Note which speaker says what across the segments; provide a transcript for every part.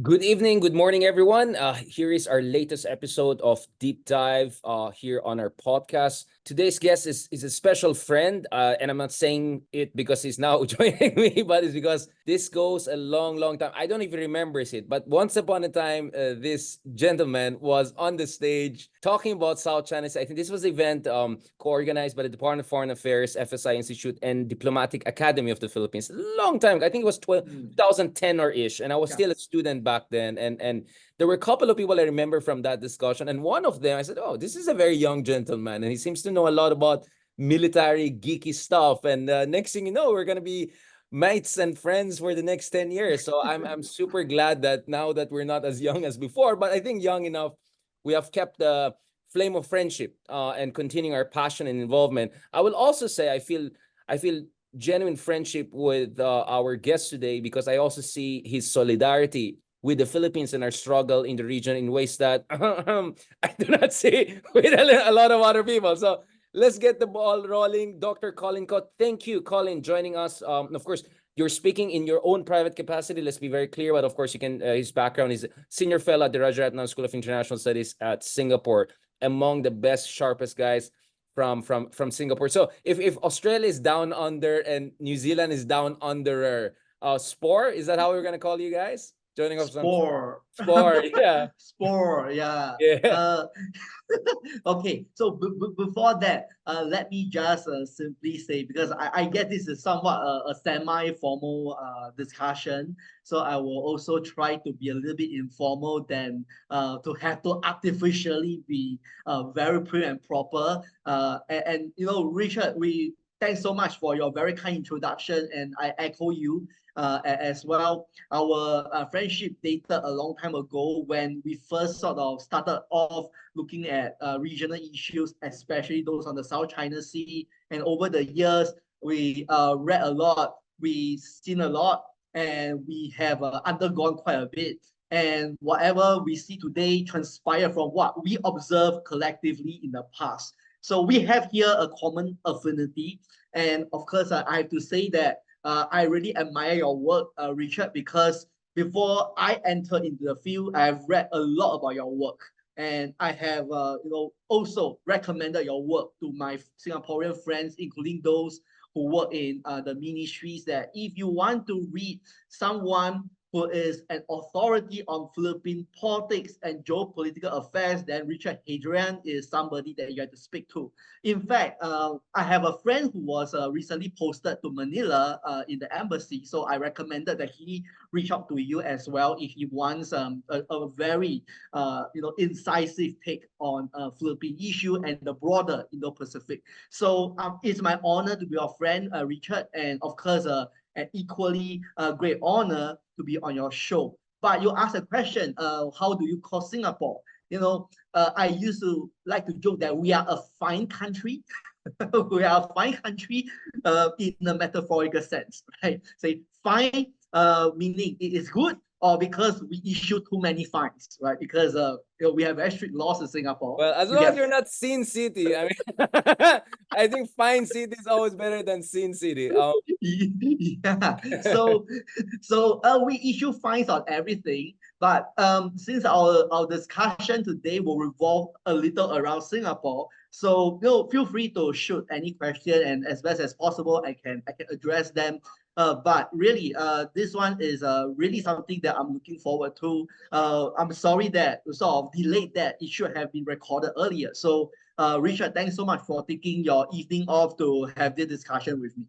Speaker 1: Good evening, good morning, everyone. Here is our latest episode of Deep Dive here on our podcast. Today's guest is a special friend, and I'm not saying it because he's now joining me, but it's because this goes a long, long time. I don't even remember it, but once upon a time, this gentleman was on the stage talking about South China Sea. I think this was an event co-organized by the Department of Foreign Affairs, FSI Institute, and Diplomatic Academy of the Philippines. A long time ago. I think it was 2010 or ish, and I was still a
Speaker 2: Yes.
Speaker 1: student back then. And there were a couple of people I remember from that discussion, and one of them I said, "Oh, this is a very young gentleman, and he seems to know a lot about military geeky stuff." And next thing you know, we're gonna be mates and friends for the next 10 years. So I'm super glad that now that we're not as young as before, but I think young enough, we have kept the flame of friendship and continuing our passion and involvement. I will also say I feel genuine friendship with our guest today because I also see his solidarity with the Philippines and our struggle in the region in ways that I do not see with a lot of other people. So let's get the ball rolling. Dr. Collin Koh, thank you, Colin, joining us. Of course, you're speaking in your own private capacity. Let's be very clear. But of course, you can. His background is senior fellow at the Rajaratnam School of International Studies at Singapore, among the best, sharpest guys from Singapore. So if Australia is down under and New Zealand is down under, Spore, is that how we're gonna call you guys? Joining us from
Speaker 2: Spore.
Speaker 1: Spore, yeah,
Speaker 2: Spore, yeah.
Speaker 1: yeah.
Speaker 2: Uh, okay, so before that, let me just simply say, because I get this is somewhat a semi-formal discussion, so I will also try to be a little bit informal than to have to artificially be very prim and proper. And you know, Richard, we thanks so much for your very kind introduction, and I echo you as well. Our friendship dated a long time ago when we first sort of started off looking at regional issues, especially those on the South China Sea. And over the years, we read a lot, we seen a lot, and we have undergone quite a bit. And whatever we see today transpire from what we observed collectively in the past. So we have here a common affinity. And of course, I have to say that I really admire your work, Richard, because before I entered into the field, I have read a lot about your work, and I have, also recommended your work to my Singaporean friends, including those who work in the ministries. That if you want to read someone who is an authority on Philippine politics and geopolitical affairs, then Richard Hadrian is somebody that you have to speak to. In fact, I have a friend who was recently posted to Manila in the embassy, so I recommended that he reach out to you as well if he wants a very incisive take on Philippine issue and the broader Indo-Pacific. So it's my honor to be your friend, Richard, and of course, an equally great honor to be on your show. But you asked a question, how do you call Singapore? I used to like to joke that we are a fine country. We are a fine country in a metaphorical sense, right? Say fine, meaning it is good, or because we issue too many fines, right? Because we have very strict laws in Singapore.
Speaker 1: Well, as
Speaker 2: You
Speaker 1: long as
Speaker 2: get
Speaker 1: you're not Sin City, I mean, I think Fine City is always better than Sin City.
Speaker 2: yeah. So we issue fines on everything, but since our discussion today will revolve a little around Singapore, so feel free to shoot any question, and as best as possible, I can address them. But really, this one is really something that I'm looking forward to. I'm sorry that sort of delayed that. It should have been recorded earlier. So, Richard, thanks so much for taking your evening off to have this discussion with me.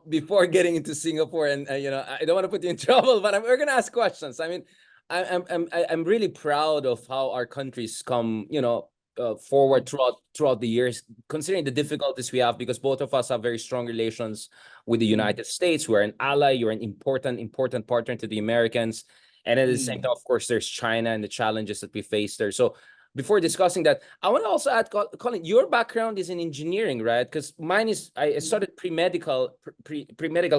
Speaker 1: Before getting into Singapore, and I don't want to put you in trouble, but we're gonna ask questions. I mean, I'm really proud of how our countries come, forward throughout the years, considering the difficulties we have, because both of us have very strong relations with the
Speaker 2: Mm,
Speaker 1: United States. We're an ally. You're an important partner to the Americans, and at the same
Speaker 2: mm,
Speaker 1: time, of course, there's China and the challenges that we face there. So before discussing that, I want to also add, Colin, your background is in engineering, right? Because mine is, I started pre-medical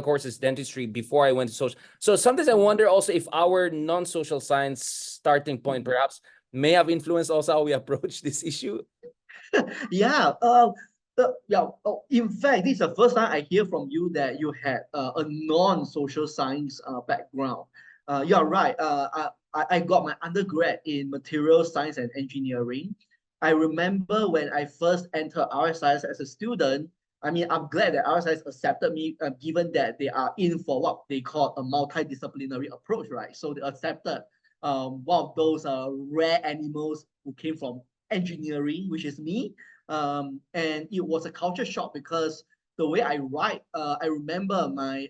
Speaker 1: courses, dentistry, before I went to social. So sometimes I wonder also if our non-social science starting point
Speaker 2: mm.
Speaker 1: perhaps may have influenced also how we approach this issue.
Speaker 2: Yeah. Yeah. Oh, in fact, this is the first time I hear from you that you had a non-social science background. you're right. I got my undergrad in material science and engineering. I remember when I first entered RSIS as a student. I mean, I'm glad that RSIS accepted me, given that they are in for what they call a multidisciplinary approach, right? So they accepted one of those rare animals who came from engineering, which is me. And it was a culture shock because the way I write, I remember my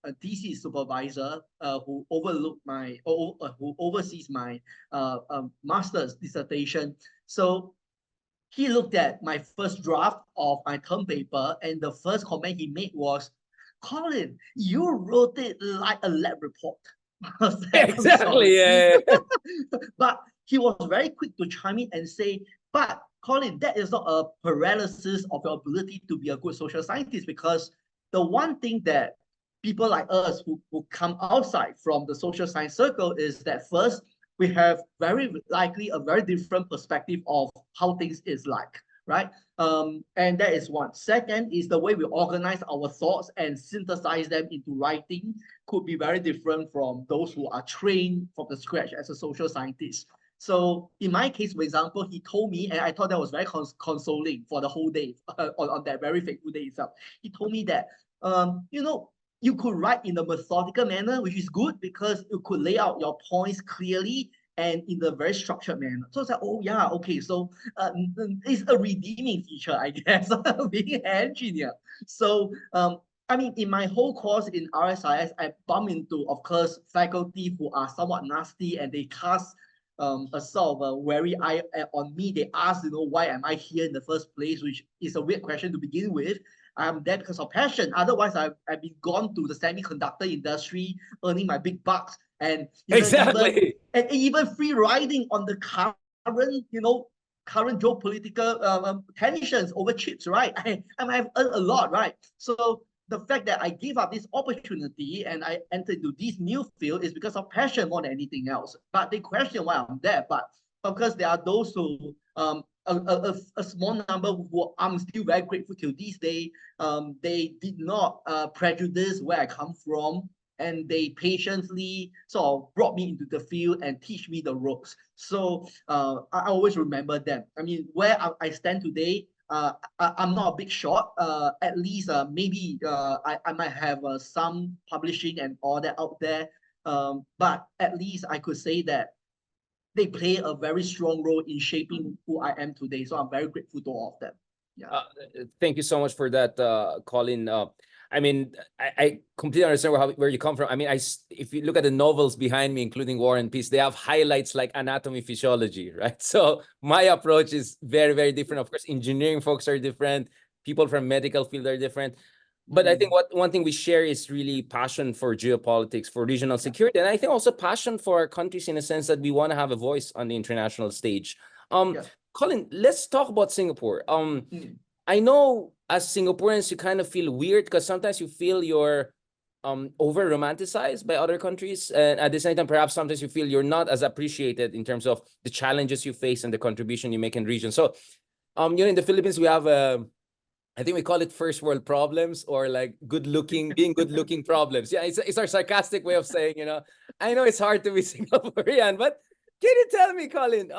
Speaker 2: a thesis supervisor who overlooked my who oversees my master's dissertation. So he looked at my first draft of my term paper, and the first comment he made was, "Colin, you wrote it like a lab report." I was like, "I'm
Speaker 1: Exactly.
Speaker 2: sorry."
Speaker 1: Yeah.
Speaker 2: But he was very quick to chime in and say, "But Colin, that is not a paralysis of your ability to be a good social scientist, because the one thing that people like us who come outside from the social science circle is that first, we have very likely a very different perspective of how things is like, right? And that is one. Second is the way we organize our thoughts and synthesize them into writing could be very different from those who are trained from the scratch as a social scientist. So in my case, for example, he told me, and I thought that was very consoling for the whole day, on that very fateful day itself. He told me that, you could write in a methodical manner, which is good because you could lay out your points clearly and in a very structured manner. So it's like, oh yeah, okay. So it's a redeeming feature, I guess, being an engineer. So I mean, in my whole course in RSIS, I bump into, of course, faculty who are somewhat nasty, and they cast a sort of a wary eye on me. They ask, why am I here in the first place, which is a weird question to begin with. I'm there because of passion. Otherwise, I've been gone to the semiconductor industry, earning my big bucks, and
Speaker 1: Exactly.
Speaker 2: even free riding on the current geopolitical tensions over chips, right? I've earned a lot, right? So the fact that I gave up this opportunity and I entered into this new field is because of passion more than anything else. But they question why I'm there. But of course, there are those who a small number who I'm still very grateful to this day. They did not prejudice where I come from, and they patiently sort of brought me into the field and teach me the ropes. So I always remember them. I mean, where I stand today, I'm not a big shot. At least maybe I might have some publishing and all that out there. But at least I could say that they play a very strong role in shaping who I am today. So I'm very grateful to all of them. Yeah.
Speaker 1: Thank you so much for that, Colin. I mean, I completely understand where you come from. I mean, if you look at the novels behind me, including War and Peace, they have highlights like anatomy, physiology, right? So my approach is very, very different. Of course, engineering folks are different. People from medical field are different. But I think one thing we share is really passion for geopolitics, for regional security, and I think also passion for our countries in a sense that we want to have a voice on the international stage.
Speaker 2: Yeah.
Speaker 1: Colin, let's talk about Singapore. I know as Singaporeans, you kind of feel weird because sometimes you feel you're over romanticized by other countries, and at the same time, perhaps sometimes you feel you're not as appreciated in terms of the challenges you face and the contribution you make in region. So, in the Philippines, we have I think we call it first world problems, or like being good looking problems. Yeah, it's our sarcastic way of saying, I know it's hard to be Singaporean, but can you tell me, Colin,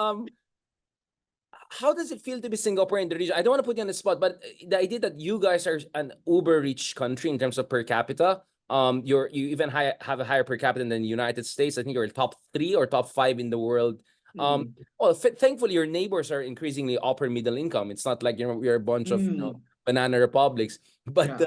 Speaker 1: how does it feel to be Singaporean in the region? I don't want to put you on the spot, but the idea that you guys are an uber rich country in terms of per capita, you even have a higher per capita than the United States. I think you're top 3 or top 5 in the world. Well, thankfully, your neighbors are increasingly upper middle income. It's not like we're a bunch of banana republics, but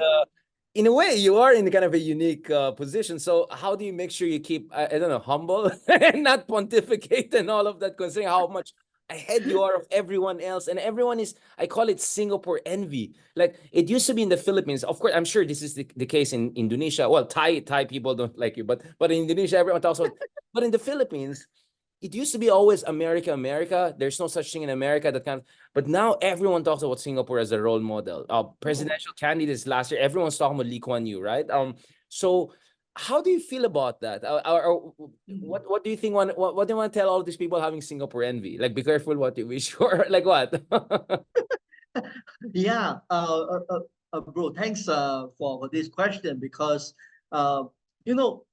Speaker 1: in a way, you are in kind of a unique position. So how do you make sure you keep, I don't know, humble and not pontificate and all of that, considering how much ahead you are of everyone else, and everyone is, I call it Singapore envy. Like it used to be in the Philippines. Of course, I'm sure this is the case in Indonesia. Well, Thai people don't like you, but in Indonesia, everyone talks about. But in the Philippines, it used to be always America, America. There's no such thing in America that kind of, but now everyone talks about Singapore as a role model. Presidential candidates last year, everyone's talking about Lee Kuan Yew, right? So how do you feel about that? What do you think? What do you want to tell all these people having Singapore envy? Like, be careful what you wish for. Like what?
Speaker 2: Yeah, bro, thanks for this question, because you know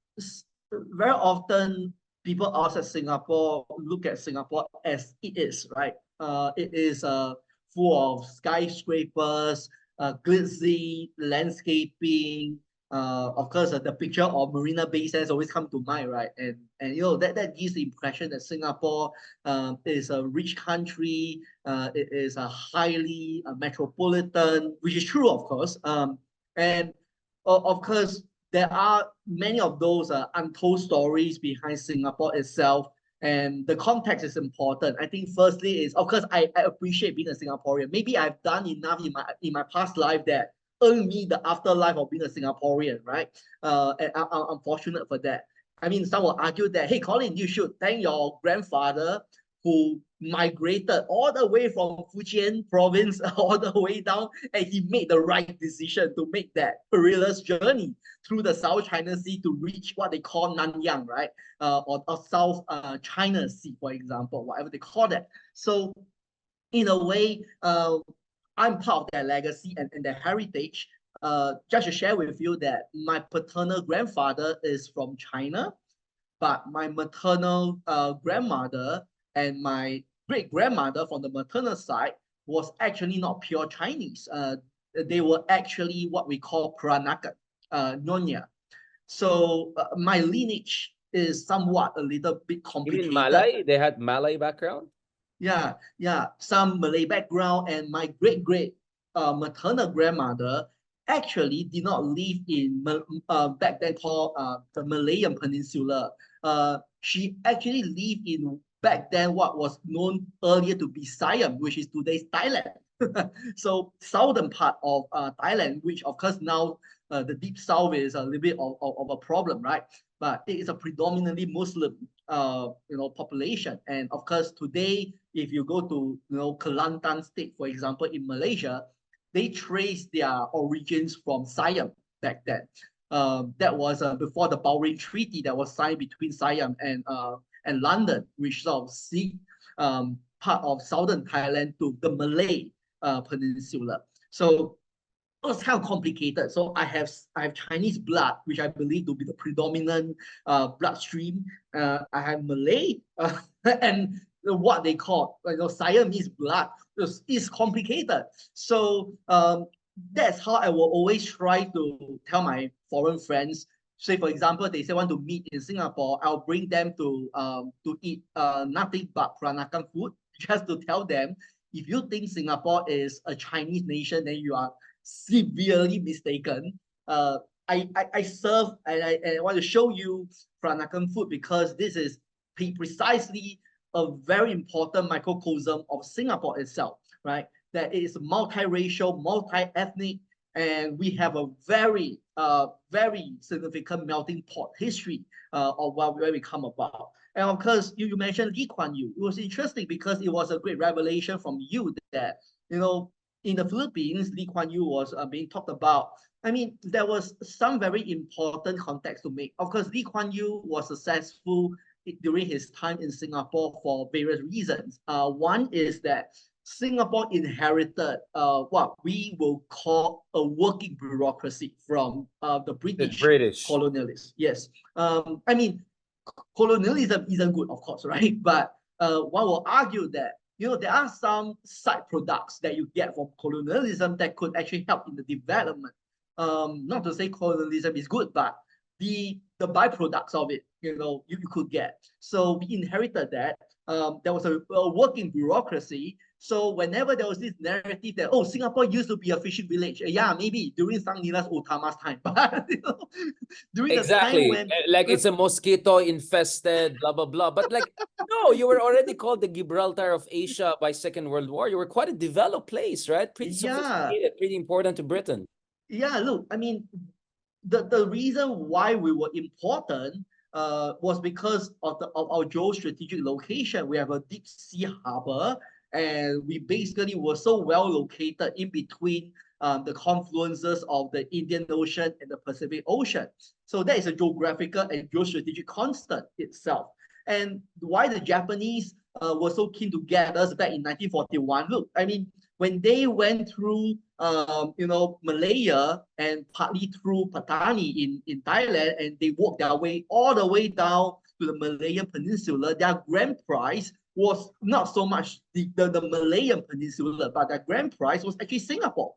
Speaker 2: very often people outside Singapore look at Singapore as it is, right? It is full of skyscrapers, glitzy landscaping. Of course, the picture of Marina Bay Sands always come to mind, right? And you know that gives the impression that Singapore is a rich country. It is a highly metropolitan, which is true, of course. And of course, there are many of those untold stories behind Singapore itself, and the context is important. I think firstly is, of course, I appreciate being a Singaporean. Maybe I've done enough in my past life that earned me the afterlife of being a Singaporean, right? And I'm fortunate for that. I mean, some will argue that, hey, Colin, you should thank your grandfather who migrated all the way from Fujian province all the way down, and he made the right decision to make that perilous journey through the South China Sea to reach what they call Nanyang, right? Or South China Sea, for example, whatever they call that. So in a way, I'm part of their legacy and their heritage. Just to share with you that my paternal grandfather is from China, but my maternal grandmother and my great grandmother from the maternal side was actually not pure Chinese. They were actually what we call Peranakan, Nyonya. So my lineage is somewhat a little bit
Speaker 1: You mean
Speaker 2: complicated.
Speaker 1: Malay? They had Malay background?
Speaker 2: Yeah, some Malay background, and my great maternal grandmother actually did not live in back then called the Malayan Peninsula. She actually lived in back then what was known earlier to be Siam, which is today's Thailand. So southern part of Thailand, which of course now the deep south is a little bit of a problem, right? But it is a predominantly Muslim population. And of course, today, if you go to Kelantan state, for example, in Malaysia, they trace their origins from Siam back then. That was before the Bahrain Treaty that was signed between Siam and London, which sort of see part of southern Thailand to the Malay peninsula. So it was kind of complicated. So I have Chinese blood, which I believe to be the predominant bloodstream. I have Malay, and what they call Siamese blood is complicated. So that's how I will always try to tell my foreign friends. Say, for example, they say want to meet in Singapore, I'll bring them to eat nothing but Peranakan food, just to tell them if you think Singapore is a Chinese nation, then you are severely mistaken. I serve and I want to show you Peranakan food because this is precisely a very important microcosm of Singapore itself, right? That it is multiracial, multi-ethnic, and we have a very significant melting pot history of where we come about. And of course, you mentioned Lee Kuan Yew. It was interesting because it was a great revelation from you that, in the Philippines, Lee Kuan Yew was being talked about. I mean, there was some very important context to make. Of course, Lee Kuan Yew was successful during his time in Singapore for various reasons. One is that Singapore inherited what we will call a working bureaucracy from the British
Speaker 1: British.
Speaker 2: colonialists. Yes. I mean, colonialism isn't good, of course, right? But one will argue that there are some side products that you get from colonialism that could actually help in the development. Not to say colonialism is good, but the byproducts of it, you could get. So we inherited that. There was a working bureaucracy. So whenever there was this narrative that, oh, Singapore used to be a fishing village, yeah, maybe during Sang Nila's Utama's time, but during the time
Speaker 1: Exactly.
Speaker 2: when
Speaker 1: Like it's a mosquito infested, blah, blah, blah. But like, no, you were already called the Gibraltar of Asia by Second World War. You were quite a developed place, right? Pretty
Speaker 2: yeah,
Speaker 1: sophisticated, pretty important to Britain.
Speaker 2: yeah, look, I mean, the reason why we were important was because of our geostrategic location. We have a deep sea harbor, and we basically were so well located in between the confluences of the Indian Ocean and the Pacific Ocean. So that is a geographical and geostrategic constant itself. And why the Japanese were so keen to get us back in 1941? Look, I mean, when they went through Malaya and partly through Patani in Thailand, and they worked their way all the way down to the Malayan Peninsula. Their grand prize was not so much the Malayan Peninsula, but their grand prize was actually Singapore.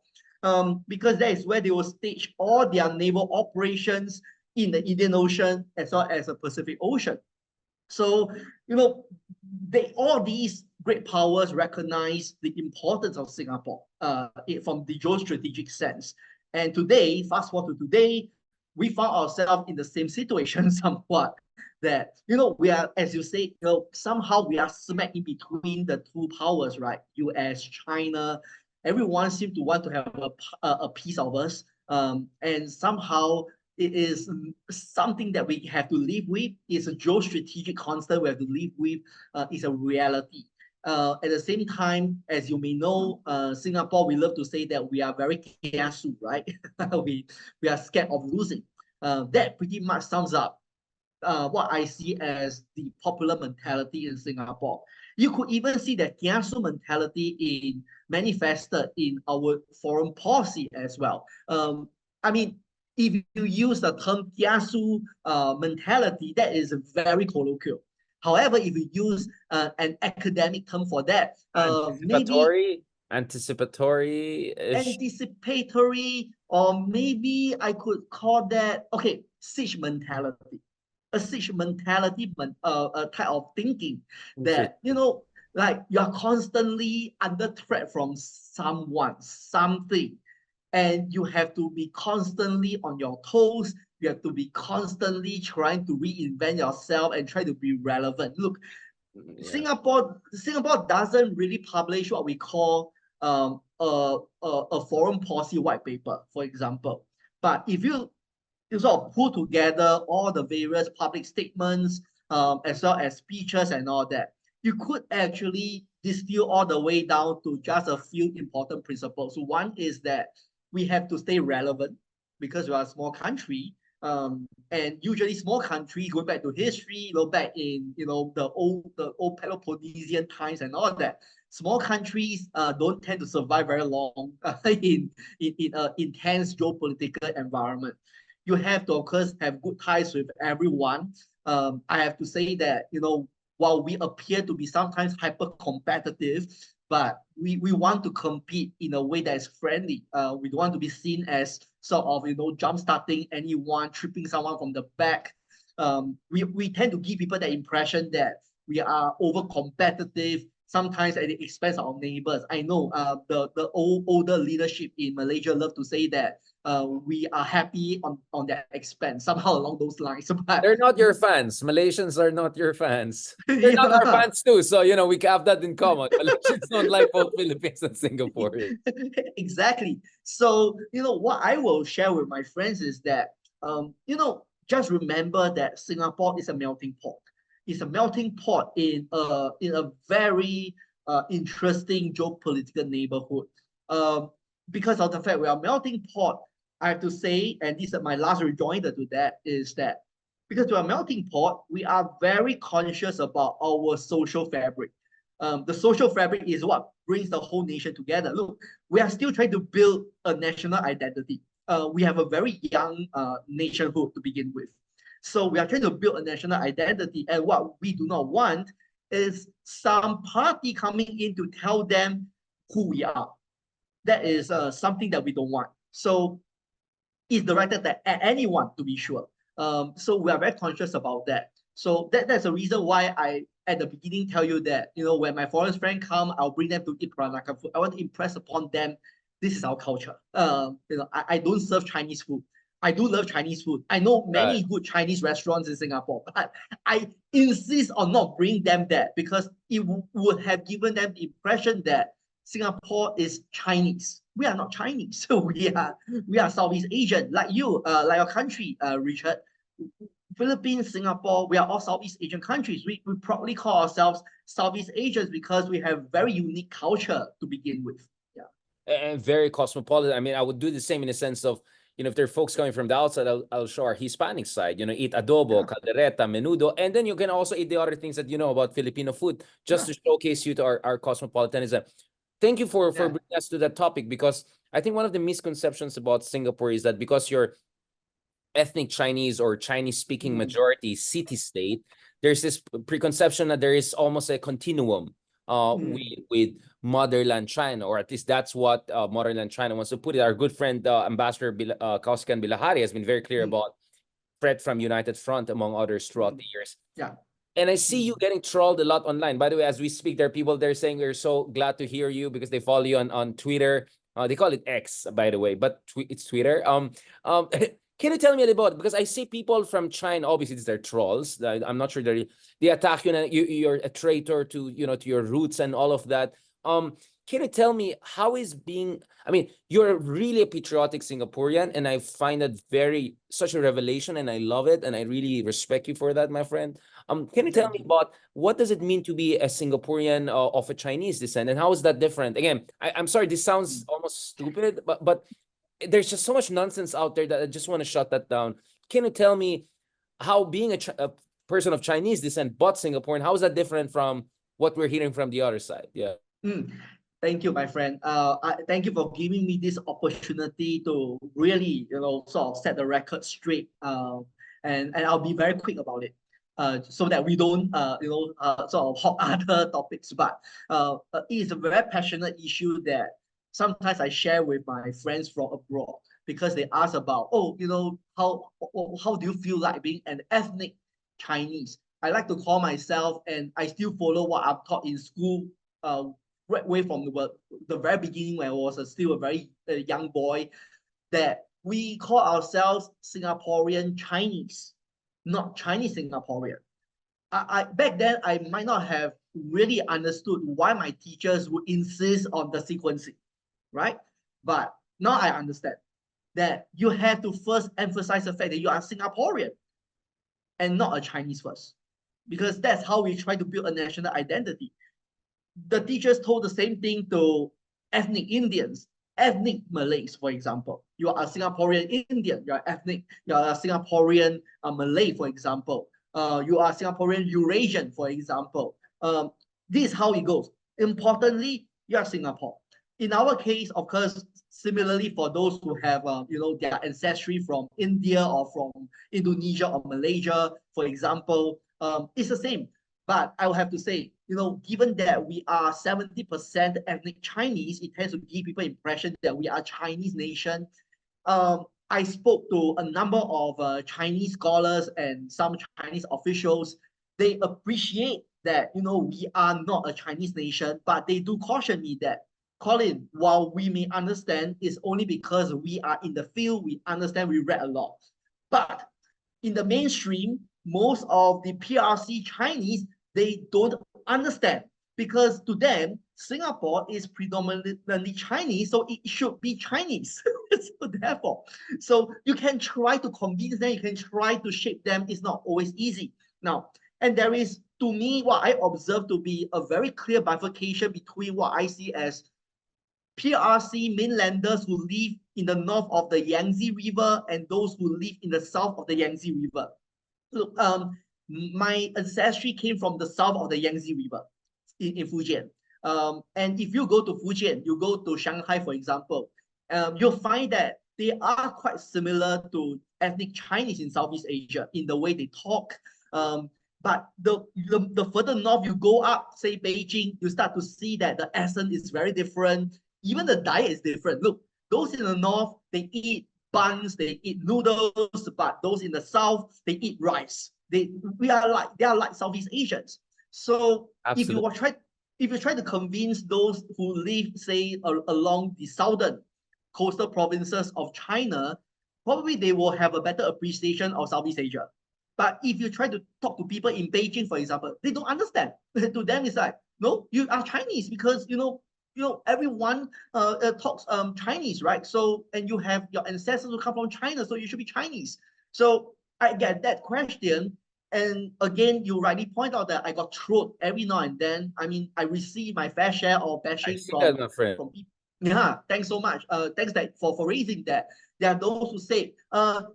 Speaker 2: Because that is where they will stage all their naval operations in the Indian Ocean as well as the Pacific Ocean. So, all these great powers recognize the importance of Singapore from the geostrategic sense. And today, fast forward to today, we found ourselves in the same situation somewhat that, we are, as you say, somehow we are smack in between the two powers, right? US, China, everyone seems to want to have a piece of us. And somehow it is something that we have to live with. It's a geostrategic constant we have to live with. It's a reality. At the same time, as you may know, Singapore, we love to say that we are very kiasu, right? we are scared of losing. That pretty much sums up what I see as the popular mentality in Singapore. You could even see that kiasu mentality manifested in our foreign policy as well. I mean, if you use the term kiasu mentality, that is very colloquial. However, if you use an academic term for that, maybe
Speaker 1: anticipatory,
Speaker 2: or maybe I could call that, okay, siege mentality. A siege mentality, a type of thinking that, like you're constantly under threat from someone, something, and you have to be constantly on your toes. You have to be constantly trying to reinvent yourself and try to be relevant. Look, Singapore doesn't really publish what we call a foreign policy white paper, for example. But if you sort of put together all the various public statements, as well as speeches and all that, you could actually distill all the way down to just a few important principles. So one is that we have to stay relevant because we are a small country. And usually small countries, go back to history, go back in the old Peloponnesian times and all that. Small countries don't tend to survive very long in an intense geopolitical environment. You have to, of course, have good ties with everyone. I have to say that, while we appear to be sometimes hyper competitive, but we want to compete in a way that is friendly. We don't want to be seen as sort of, jump starting anyone, tripping someone from the back. We tend to give people the impression that we are over competitive, sometimes at the expense of our neighbors. I know the older leadership in Malaysia love to say that we are happy on that expense, somehow along those lines. But
Speaker 1: they're not your fans. Malaysians are not your fans. They're not our fans too. So, we have that in common. Malaysians don't like both Philippines and Singapore.
Speaker 2: Exactly. So, what I will share with my friends is that, just remember that Singapore is a melting pot. It's a melting pot in a very interesting geopolitical neighborhood. Because of the fact we are a melting pot, I have to say, and this is my last rejoinder to that, is that because we are a melting pot, we are very conscious about our social fabric. The social fabric is what brings the whole nation together. Look, we are still trying to build a national identity. We have a very young nationhood to begin with. So we are trying to build a national identity, and what we do not want is some party coming in to tell them who we are. That is something that we don't want. So it's directed at anyone, to be sure. So we are very conscious about that. So that's the reason why I, at the beginning, tell you that, when my foreign friends come, I'll bring them to eat Peranakan food. I want to impress upon them, this is our culture. I don't serve Chinese food. I do love Chinese food. I know many good Chinese restaurants in Singapore, but I insist on not bringing them that because it would have given them the impression that Singapore is Chinese. We are not Chinese. So we are Southeast Asian, like you, like your country, Richard. Philippines, Singapore, we are all Southeast Asian countries. We proudly call ourselves Southeast Asians because we have very unique culture to begin with. Yeah.
Speaker 1: And very cosmopolitan. I mean, I would do the same in the sense of, if there are folks coming from the outside, I'll show our Hispanic side, eat adobo, caldereta, menudo, and then you can also eat the other things that you know about Filipino food, just to showcase you to our cosmopolitanism. thank you for
Speaker 2: Yeah.
Speaker 1: bringing us to that topic, because I think one of the misconceptions about Singapore is that because you're ethnic Chinese or Chinese speaking majority city state, there's this preconception that there is almost a continuum with motherland China, or at least that's what motherland China wants to put it. Our good friend Ambassador Kausikan Bilahari has been very clear about Fred from United Front, among others, throughout the years.
Speaker 2: Yeah.
Speaker 1: And I see you getting trolled a lot online. By the way, as we speak, there are people there saying they're so glad to hear you because they follow you on Twitter. They call it X, by the way, but it's Twitter. Can you tell me a little about, because I see people from China, obviously they're trolls. I'm not sure they attack you and you're a traitor to, you know, to your roots and all of that. Can you tell me how is being, I mean, you're really a patriotic Singaporean, and I find that such a revelation, and I love it, and I really respect you for that, my friend. Can you tell me about what does it mean to be a Singaporean of a Chinese descent, and how is that different? Again, I'm sorry, this sounds almost stupid, but there's just so much nonsense out there that I just want to shut that down. Can you tell me how being a person of Chinese descent but Singaporean, how is that different from what we're hearing from the other side? Yeah.
Speaker 2: Thank you, my friend. Thank you for giving me this opportunity to really, sort of set the record straight. And I'll be very quick about it, so that we don't, sort of hop other topics. But it is a very passionate issue that sometimes I share with my friends from abroad, because they ask about, how do you feel like being an ethnic Chinese? I like to call myself, and I still follow what I'm taught in school, right way from the very beginning, when I was still a very young boy, that we call ourselves Singaporean Chinese, not Chinese Singaporean. I back then I might not have really understood why my teachers would insist on the sequencing, right? But now I understand that you have to first emphasize the fact that you are Singaporean and not a Chinese first, because that's how we try to build a national identity. The teachers told the same thing to ethnic Indians, ethnic Malays, for example. You are a Singaporean Indian, you are ethnic, you are a Singaporean Malay, for example. You are Singaporean Eurasian, for example. This is how it goes. Importantly, you are Singapore. In our case, of course, similarly for those who have, their ancestry from India or from Indonesia or Malaysia, for example, it's the same. But I will have to say, given that we are 70% ethnic Chinese, it tends to give people impression that we are a Chinese nation. I spoke to a number of Chinese scholars and some Chinese officials. They appreciate that, we are not a Chinese nation, but they do caution me that, Colin, while we may understand, it's only because we are in the field, we understand, we read a lot. But in the mainstream, most of the PRC Chinese, they don't understand, because to them, Singapore is predominantly Chinese, so it should be Chinese. So therefore, you can try to convince them, you can try to shape them. It's not always easy. Now, and there is, to me, what I observe to be a very clear bifurcation between what I see as PRC mainlanders who live in the north of the Yangtze River and those who live in the south of the Yangtze River. Look, my ancestry came from the south of the Yangtze River in Fujian. And if you go to Fujian, you go to Shanghai, for example, you'll find that they are quite similar to ethnic Chinese in Southeast Asia in the way they talk. But the further north you go up, say Beijing, you start to see that the accent is very different. Even the diet is different. Look, those in the north, they eat buns, they eat noodles, but those in the south, they eat rice. They are like Southeast Asians. So
Speaker 1: Absolutely.
Speaker 2: if you try to convince those who live, say, along the southern coastal provinces of China, probably they will have a better appreciation of Southeast Asia. But if you try to talk to people in Beijing, for example, they don't understand. To them, it's like, no, you are Chinese because everyone talks Chinese, right? So, and you have your ancestors who come from China, so you should be Chinese. So I get that question. And again, you rightly point out that I got trolled every now and then. I mean, I receive my fair share of
Speaker 1: I
Speaker 2: bashing
Speaker 1: see that, my friend.
Speaker 2: from people. Yeah, thanks so much. Thanks for raising that. There are those who say,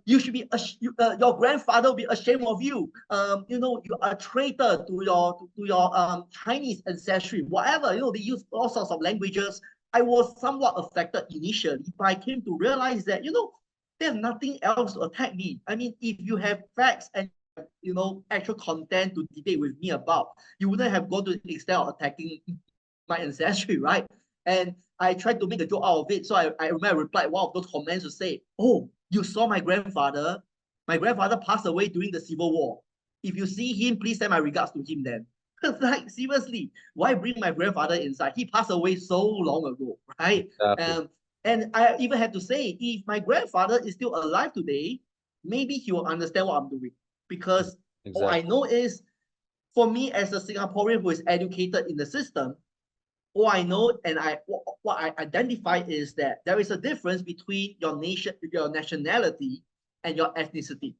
Speaker 2: you should be, your grandfather will be ashamed of you. You know, you are a traitor to your Chinese ancestry, whatever. You know, they use all sorts of languages. I was somewhat affected initially, but I came to realize that, you know, there's nothing else to attack me. I mean, if you have facts and, you know, actual content to debate with me about, you wouldn't have gone to the extent of attacking my ancestry, right? And I tried to make a joke out of it. So I remember I replied one of those comments to say, oh, you saw my grandfather? My grandfather passed away during the Civil War. If you see him, please send my regards to him then. Like, seriously, why bring my grandfather inside? He passed away so long ago, right?
Speaker 1: Exactly.
Speaker 2: And I even had to say, if my grandfather is still alive today, maybe he will understand what I'm doing. Because all I
Speaker 1: Exactly.
Speaker 2: know is, for me as a Singaporean who is educated in the system, all I know and what I identify is that there is a difference between your nation, your nationality, and your ethnicity.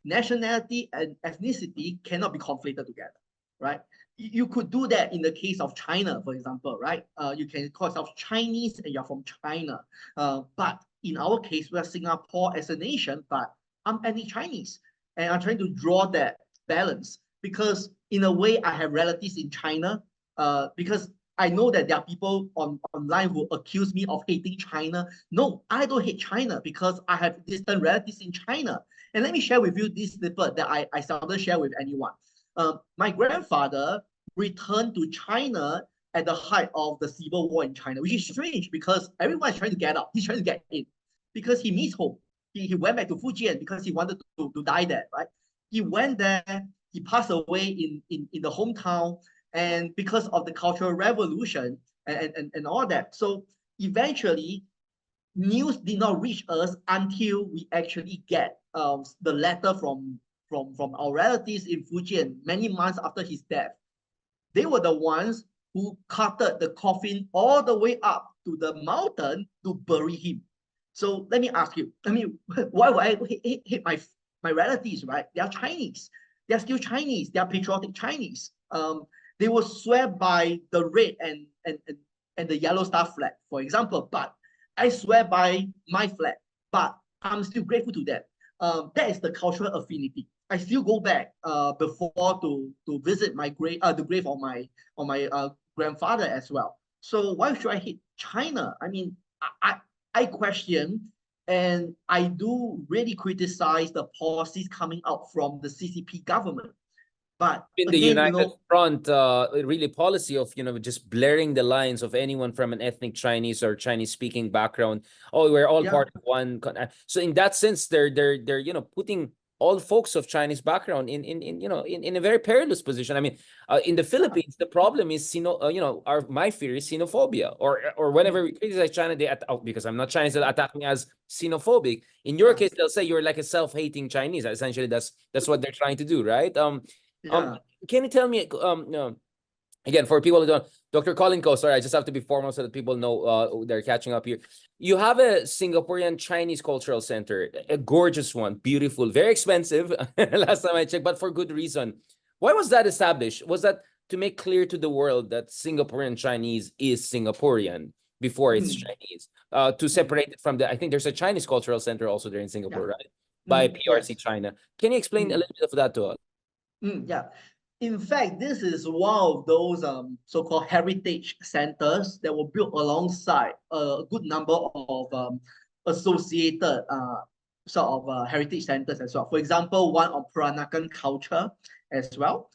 Speaker 2: Nationality and ethnicity cannot be conflated together, right? You could do that in the case of China, for example, right? You can call yourself Chinese and you're from China. But in our case, we are Singapore as a nation, but I'm ethnic Chinese. And I'm trying to draw that balance because, in a way, I have relatives in China. Because I know that there are people online who accuse me of hating China. No, I don't hate China because I have distant relatives in China. And let me share with you this snippet that I seldom share with anyone. My grandfather returned to China at the height of the civil war in China, which is strange because everyone is trying to get out. He's trying to get in because he missed home. He went back to Fujian because he wanted to die there, right? He went there, he passed away in the hometown, and because of the Cultural Revolution and all that. So eventually, news did not reach us until we actually get the letter from our relatives in Fujian many months after his death. They were the ones who carted the coffin all the way up to the mountain to bury him. So let me ask you, I mean, why would I hate my relatives, right? They are Chinese. They are still Chinese. They are patriotic Chinese. They will swear by the red and the yellow star flag, for example, but I swear by my flag, but I'm still grateful to them. That is the cultural affinity. I still go back before to visit my grave, the grave of my grandfather as well. So why should I hate China? I mean, I question and I do really criticize the policies coming out from the CCP government. But
Speaker 1: In the
Speaker 2: again, you
Speaker 1: United
Speaker 2: know,
Speaker 1: Front, really policy of, you know, just blurring the lines of anyone from an ethnic Chinese or Chinese speaking background. Oh, we're all
Speaker 2: yeah,
Speaker 1: part of one. So in that sense, they're you know, putting all folks of Chinese background in you know, in a very perilous position. I mean, in the
Speaker 2: yeah,
Speaker 1: Philippines, the problem is, you know, my fear is xenophobia, or whenever we criticize China, because I'm not Chinese, they attack me as xenophobic. In your
Speaker 2: yeah,
Speaker 1: case, they'll say you're like a self-hating Chinese. Essentially, that's what they're trying to do, right? Um,
Speaker 2: yeah.
Speaker 1: can you tell me, no, again, for people who don't, Dr. Collin Koh, sorry, I just have to be formal so that people know they're catching up here. You have a Singaporean Chinese Cultural Center, a gorgeous one, beautiful, very expensive, last time I checked, but for good reason. Why was that established? Was that to make clear to the world that Singaporean Chinese is Singaporean before it's
Speaker 2: Mm,
Speaker 1: Chinese? To
Speaker 2: mm,
Speaker 1: separate it from I think there's a Chinese Cultural Center also there in
Speaker 2: yeah,
Speaker 1: Singapore, right? By PRC
Speaker 2: yes.
Speaker 1: China. Can you explain a
Speaker 2: Mm.
Speaker 1: little bit of that to us?
Speaker 2: Yeah. In fact, this is one of those so-called heritage centers that were built alongside a good number of associated sort of heritage centers as well. For example, one on Peranakan culture as well.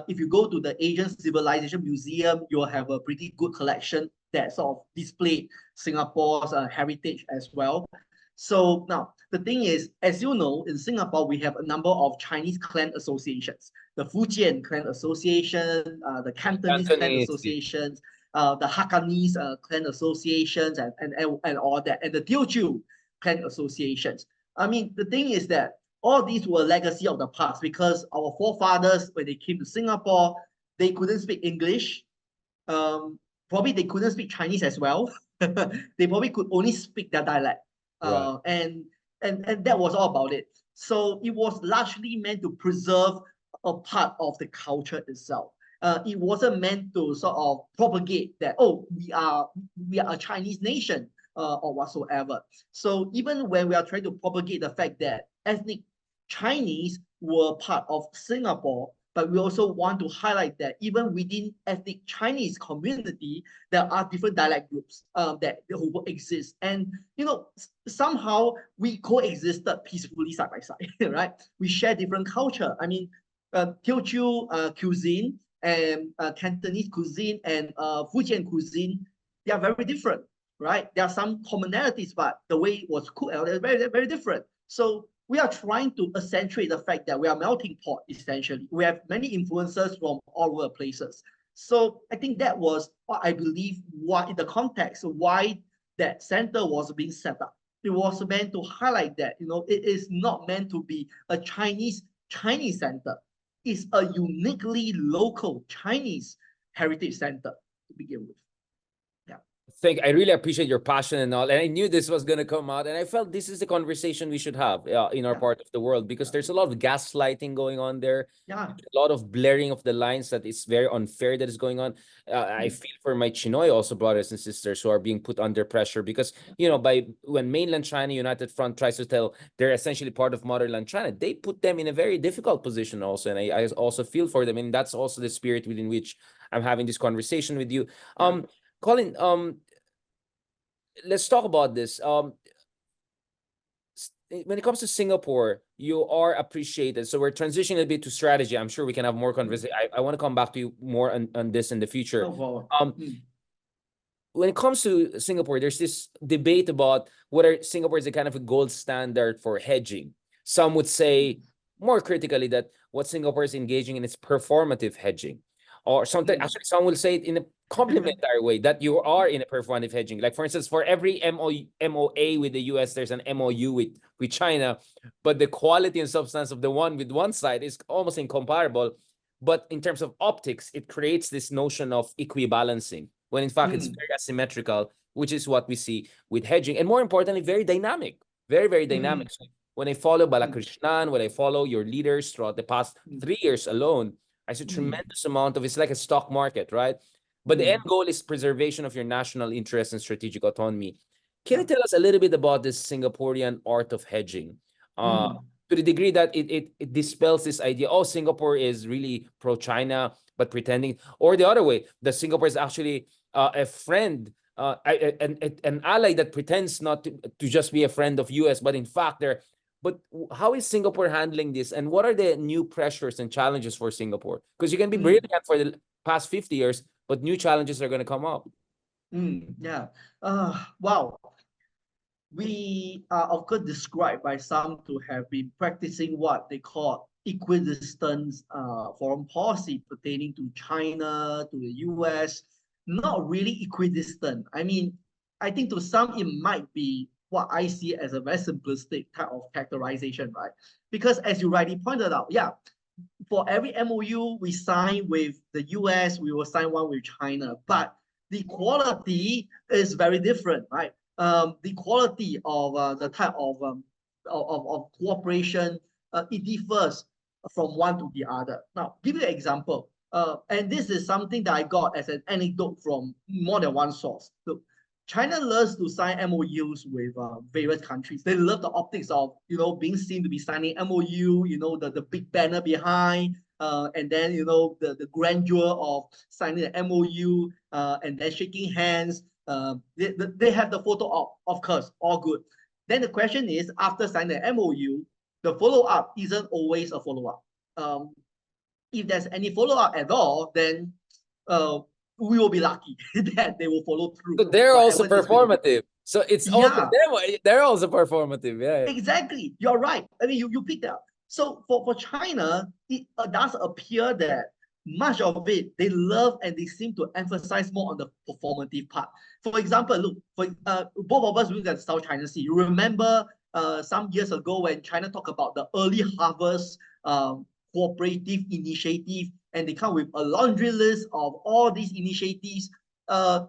Speaker 2: If you go to the Asian Civilization Museum, you'll have a pretty good collection that sort of display Singapore's heritage as well. So now the thing is, as you know, in Singapore, we have a number of Chinese clan associations, the Fujian Clan Association, the Cantonese Clan
Speaker 1: Cantonese.
Speaker 2: Associations, the Hakkanese Clan Associations, and all that, and the Teochew Clan Associations. I mean, the thing is that all these were legacy of the past because our forefathers, when they came to Singapore, they couldn't speak English. Um, Probably they couldn't speak Chinese as well. They probably could only speak their dialect.
Speaker 1: Right.
Speaker 2: And that was all about it. So it was largely meant to preserve a part of the culture itself. It wasn't meant to sort of propagate that, oh, we are a Chinese nation. or whatsoever. So even when we are trying to propagate the fact that ethnic Chinese were part of Singapore, but we also want to highlight that even within ethnic Chinese community, there are different dialect groups that who exist. And somehow we coexisted peacefully side by side, right? We share different culture. I mean, Teochew cuisine and Cantonese cuisine and Fujian cuisine, they are very different, right? There are some commonalities, but the way it was cooked is very, very different. So we are trying to accentuate the fact that we are melting pot, essentially. We have many influences from all over places. So I think that was what I believe, what in the context, why that center was being set up. It was meant to highlight that, it is not meant to be a Chinese center. It's a uniquely local Chinese heritage center to begin with.
Speaker 1: I really appreciate your passion and all, and I knew this was going to come out, and I felt this is the conversation we should have in our part of the world, because there's a lot of gaslighting going on there.
Speaker 2: Yeah.
Speaker 1: A lot of blurring of the lines that is very unfair that is going on. I feel for my Chinoy also brothers and sisters who are being put under pressure because, by when mainland China United Front tries to tell they're essentially part of motherland China, they put them in a very difficult position also, and I also feel for them, and that's also the spirit within which I'm having this conversation with you. Colin, let's talk about this. When it comes to Singapore, you are appreciated. So we're transitioning a bit to strategy. I'm sure we can have more conversation. I want to come back to you more on this in the future. When it comes to Singapore, there's this debate about whether Singapore is a kind of a gold standard for hedging. Some would say more critically that what Singapore is engaging in is performative hedging. Or something, actually, some will say it in a complementary way, that you are in a performative hedging. Like, for instance, for every MOA with the US, there's an MOU with China, but the quality and substance of the one with one side is almost incomparable. But in terms of optics, it creates this notion of equibalancing, when in fact it's very asymmetrical, which is what we see with hedging. And more importantly, very dynamic, very, very dynamic. So when I follow Balakrishnan, when I follow your leaders throughout the past 3 years alone, I see a tremendous amount of, it's like a stock market, right? But the end goal is preservation of your national interest and strategic autonomy. Can you tell us a little bit about this Singaporean art of hedging? To the degree that it dispels this idea, Singapore is really pro-China, but pretending, or the other way, that Singapore is actually a friend, an ally that pretends not to just be a friend of US, but in fact they're. But how is Singapore handling this, and what are the new pressures and challenges for Singapore? Because you can be brilliant for the past 50 years, but new challenges are going to come up.
Speaker 2: Yeah. Wow. We are, of course, described by some to have been practicing what they call equidistant foreign policy pertaining to China, to the US. Not really equidistant. I mean, I think to some it might be what I see as a very simplistic type of characterization, right? Because as you rightly pointed out, for every MOU we sign with the US, we will sign one with China, but the quality is very different, right? The quality of the type of cooperation, it differs from one to the other. Now, give you an example, and this is something that I got as an anecdote from more than one source. Look, China loves to sign MOUs with various countries. They love the optics of, being seen to be signing MOU, the big banner behind, and then, the grandeur of signing the MOU, and then shaking hands. They have the photo of course, all good. Then the question is, after signing the MOU, the follow-up isn't always a follow-up. If there's any follow-up at all, then we will be lucky that they will follow through.
Speaker 1: So they're also performative. So it's also they're also performative. Yeah.
Speaker 2: Exactly. You're right. I mean, you picked up. So for China, it does appear that much of it they love and they seem to emphasize more on the performative part. For example, look, for both of us look at the South China Sea. You remember some years ago when China talked about the early harvest cooperative initiative, and they come with a laundry list of all these initiatives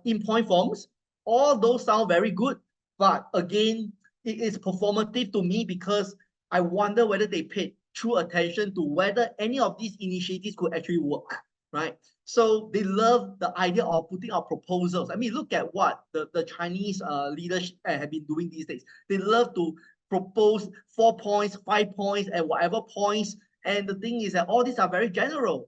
Speaker 2: in point forms. All those sound very good, but again, it is performative to me because I wonder whether they paid true attention to whether any of these initiatives could actually work. right? So they love the idea of putting out proposals. I mean, look at what the Chinese leaders have been doing these days. They love to propose 4 points, 5 points, and whatever points. And the thing is that all these are very general,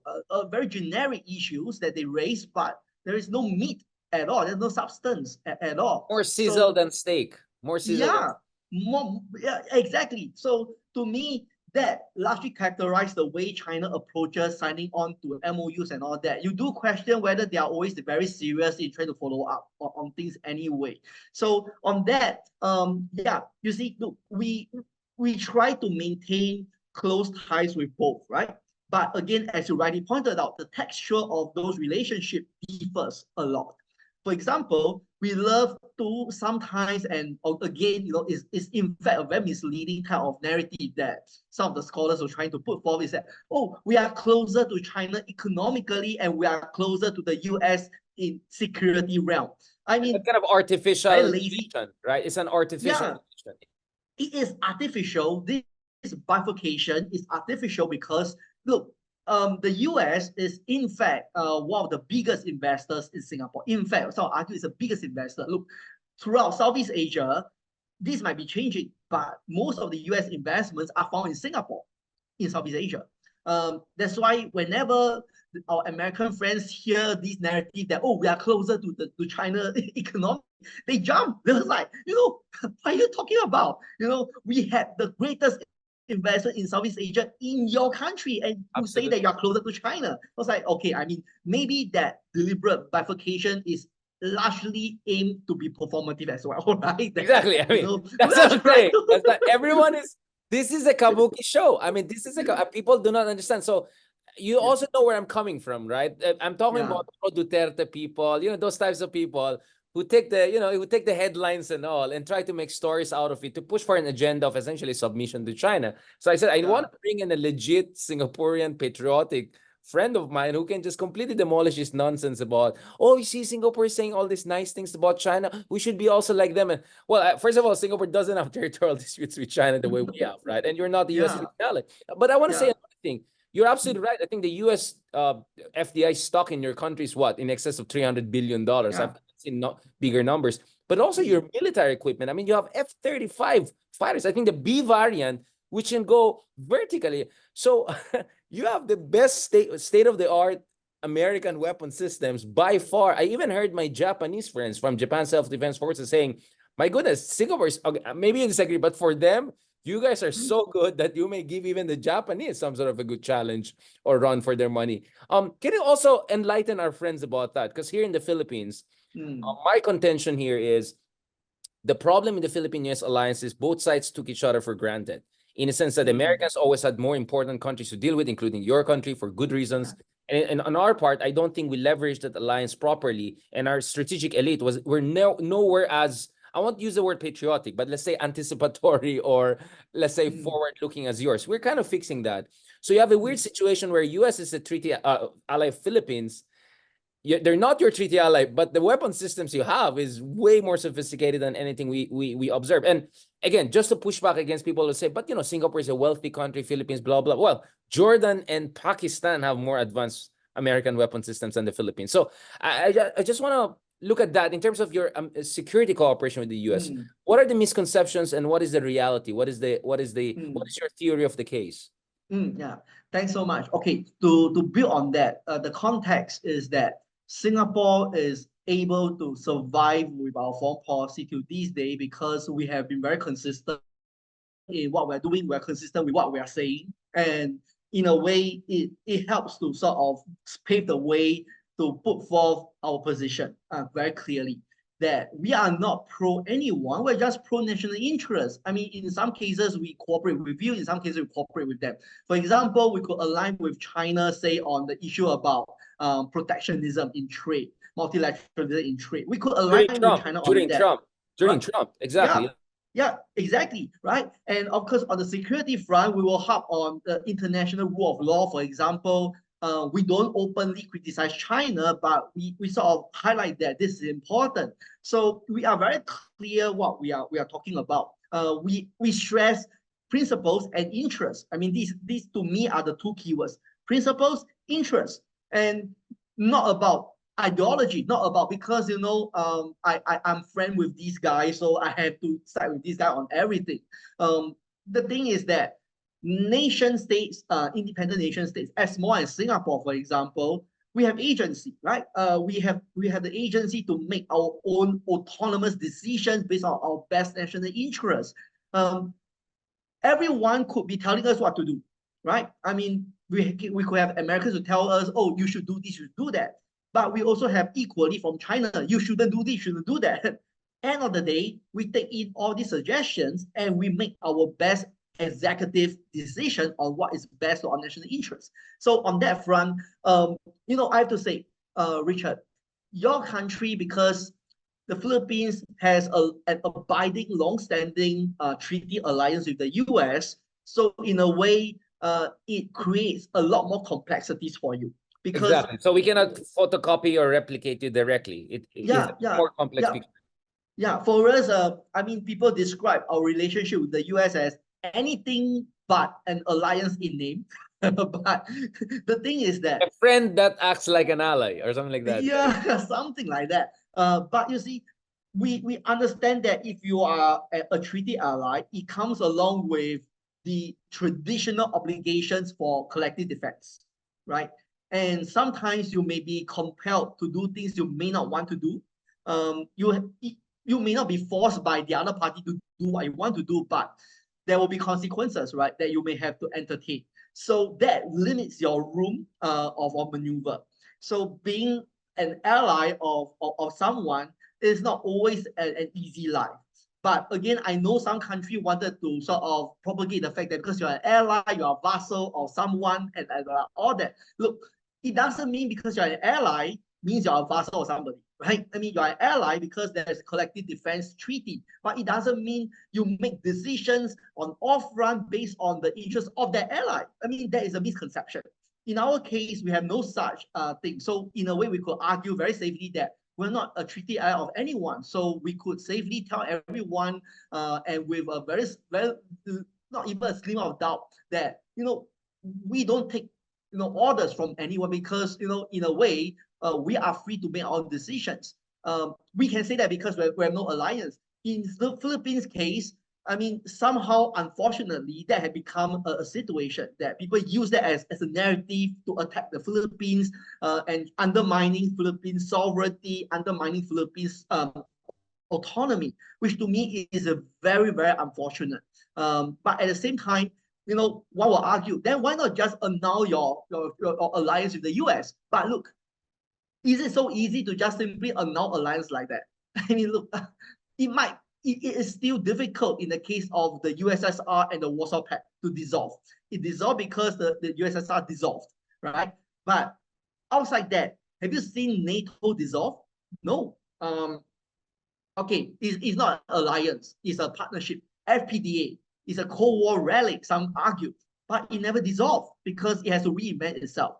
Speaker 2: very generic issues that they raise, but there is no meat at all. There's no substance at all.
Speaker 1: More sizzle
Speaker 2: So
Speaker 1: than steak. More sizzle than
Speaker 2: yeah, yeah, exactly. So to me, that largely characterizes the way China approaches signing on to MOUs and all that. You do question whether they are always very serious in trying to follow up on things anyway. So on that, yeah, you see, look, we try to maintain close ties with both, right? But again, as you rightly pointed out, the texture of those relationships differs a lot. For example, we love to sometimes, and again, is in fact a very misleading kind of narrative that some of the scholars are trying to put forward is that, oh, we are closer to China economically and we are closer to the US in security realm. I mean,
Speaker 1: that kind of artificial
Speaker 2: very lazy.
Speaker 1: division, right? It's an artificial division.
Speaker 2: It is artificial. This bifurcation is artificial because, look, the US is in fact one of the biggest investors in Singapore. In fact, some argue it's the biggest investor. Look, throughout Southeast Asia, this might be changing, but most of the US investments are found in Singapore, in Southeast Asia. That's why whenever our American friends hear this narrative that, oh, we are closer to China economy, they jump. They're like, what are you talking about? We had the greatest investor in Southeast Asia in your country, and you say that you are closer to China. I was like, okay, I mean, maybe that deliberate bifurcation is largely aimed to be performative as well, right?
Speaker 1: Exactly. I mean, that's what I'm saying. That's not, everyone is, this is a kabuki show. I mean, this is people do not understand. So you also know where I'm coming from, right? I'm talking about Duterte people, those types of people who take the headlines and all and try to make stories out of it to push for an agenda of essentially submission to China. So I said, I want to bring in a legit Singaporean patriotic friend of mine who can just completely demolish this nonsense about, oh, you see, Singapore is saying all these nice things about China. We should be also like them. And well, first of all, Singapore doesn't have territorial disputes with China the way we have, right? And you're not the US ally. But I want to say another thing. You're absolutely right. I think the US FDI stock in your country is what? In excess of $300 billion. I've seen bigger numbers. But also your military equipment. I mean, you have F-35 fighters. I think the B variant, which can go vertically. So you have the best state-of-the-art American weapon systems by far. I even heard my Japanese friends from Japan Self-Defense Forces saying, my goodness, Singapore is, okay, maybe you disagree, but for them, you guys are so good that you may give even the Japanese some sort of a good challenge or run for their money. Can you also enlighten our friends about that? Because here in the Philippines, my contention here is the problem in the Philippine-US alliance is both sides took each other for granted, in a sense that Americans always had more important countries to deal with, including your country, for good reasons. And on our part, I don't think we leveraged that alliance properly. And our strategic elite were nowhere as, I won't use the word patriotic, but let's say anticipatory or let's say forward-looking as yours. We're kind of fixing that. So you have a weird situation where US is a treaty ally of Philippines. They're not your treaty ally, but the weapon systems you have is way more sophisticated than anything we observe. And again, just to push back against people who say, but Singapore is a wealthy country, Philippines, blah, blah. Well, Jordan and Pakistan have more advanced American weapon systems than the Philippines. So I just want to look at that in terms of your security cooperation with the US. What are the misconceptions and what is the reality? What is your theory of the case?
Speaker 2: Yeah, thanks so much. Okay, to build on that, the context is that Singapore is able to survive with our foreign policy till this day because we have been very consistent in what we're doing. We're consistent with what we are saying, and in a way, it helps to sort of pave the way to put forth our position very clearly that we are not pro anyone, we're just pro national interest. I mean, in some cases, we cooperate with you, in some cases, we cooperate with them. For example, we could align with China, say, on the issue about protectionism in trade, multilateralism in trade. We could align with China on that.
Speaker 1: During Trump, exactly.
Speaker 2: Yeah, exactly, right? And of course, on the security front, we will harp on the international rule of law, for example. We don't openly criticize China, but we sort of highlight that this is important. So we are very clear what we are talking about. We stress principles and interests. I mean, these to me are the two keywords: principles, interests. and not about ideology, not about because I'm friend with these guys, so I have to side with this guy on everything. The thing is that nation states, independent nation states, as small as Singapore, for example, we have agency, right? We have the agency to make our own autonomous decisions based on our best national interests. Everyone could be telling us what to do, right? I mean, we could have Americans who tell us, oh, you should do this, you should do that. But we also have equally from China, you shouldn't do this, shouldn't do that. End of the day, we take in all these suggestions and we make our best executive decision on what is best for our national interest. So on that front, I have to say, Richard, your country, because the Philippines has an abiding, long-standing treaty alliance with the US. So in a way, it creates a lot more complexities for you because
Speaker 1: Exactly. So we cannot photocopy or replicate you directly. It's a more complex picture.
Speaker 2: Yeah. For us, I mean, people describe our relationship with the US as anything but an alliance in name. But the thing is that
Speaker 1: a friend that acts like an ally or something like that.
Speaker 2: Yeah, something like that. But you see, we understand that if you are a treaty ally, it comes along with the traditional obligations for collective defense, right? And sometimes you may be compelled to do things you may not want to do. You may not be forced by the other party to do what you want to do, but there will be consequences, right? That you may have to entertain. So that limits your room of maneuver. So being an ally of someone is not always an easy life. But again, I know some country wanted to sort of propagate the fact that because you're an ally, you're a vassal of someone, and all that. Look, it doesn't mean because you're an ally means you're a vassal of somebody, right? I mean, you're an ally because there's a collective defense treaty, but it doesn't mean you make decisions on all front based on the interests of that ally. I mean, that is a misconception. In our case, we have no such thing. So in a way, we could argue very safely that we're not a treaty ally of anyone. So we could safely tell everyone and with a very, not even a slim of doubt that, we don't take, orders from anyone because, in a way, we are free to make our own decisions. We can say that because we have no alliance. In the Philippines case, I mean, somehow, unfortunately, that had become a situation that people use that as a narrative to attack the Philippines and undermining Philippines sovereignty, undermining Philippines autonomy, which to me is a very, very unfortunate. But at the same time, one will argue, then why not just annul your alliance with the US? But look, is it so easy to just simply annul alliance like that? I mean, look, it is still difficult in the case of the USSR and the Warsaw Pact to dissolve. It dissolved because the USSR dissolved, right? But outside that, have you seen NATO dissolve? No. Okay, it's not an alliance, it's a partnership. FPDA is a Cold War relic, some argue, but it never dissolved because it has to reinvent itself.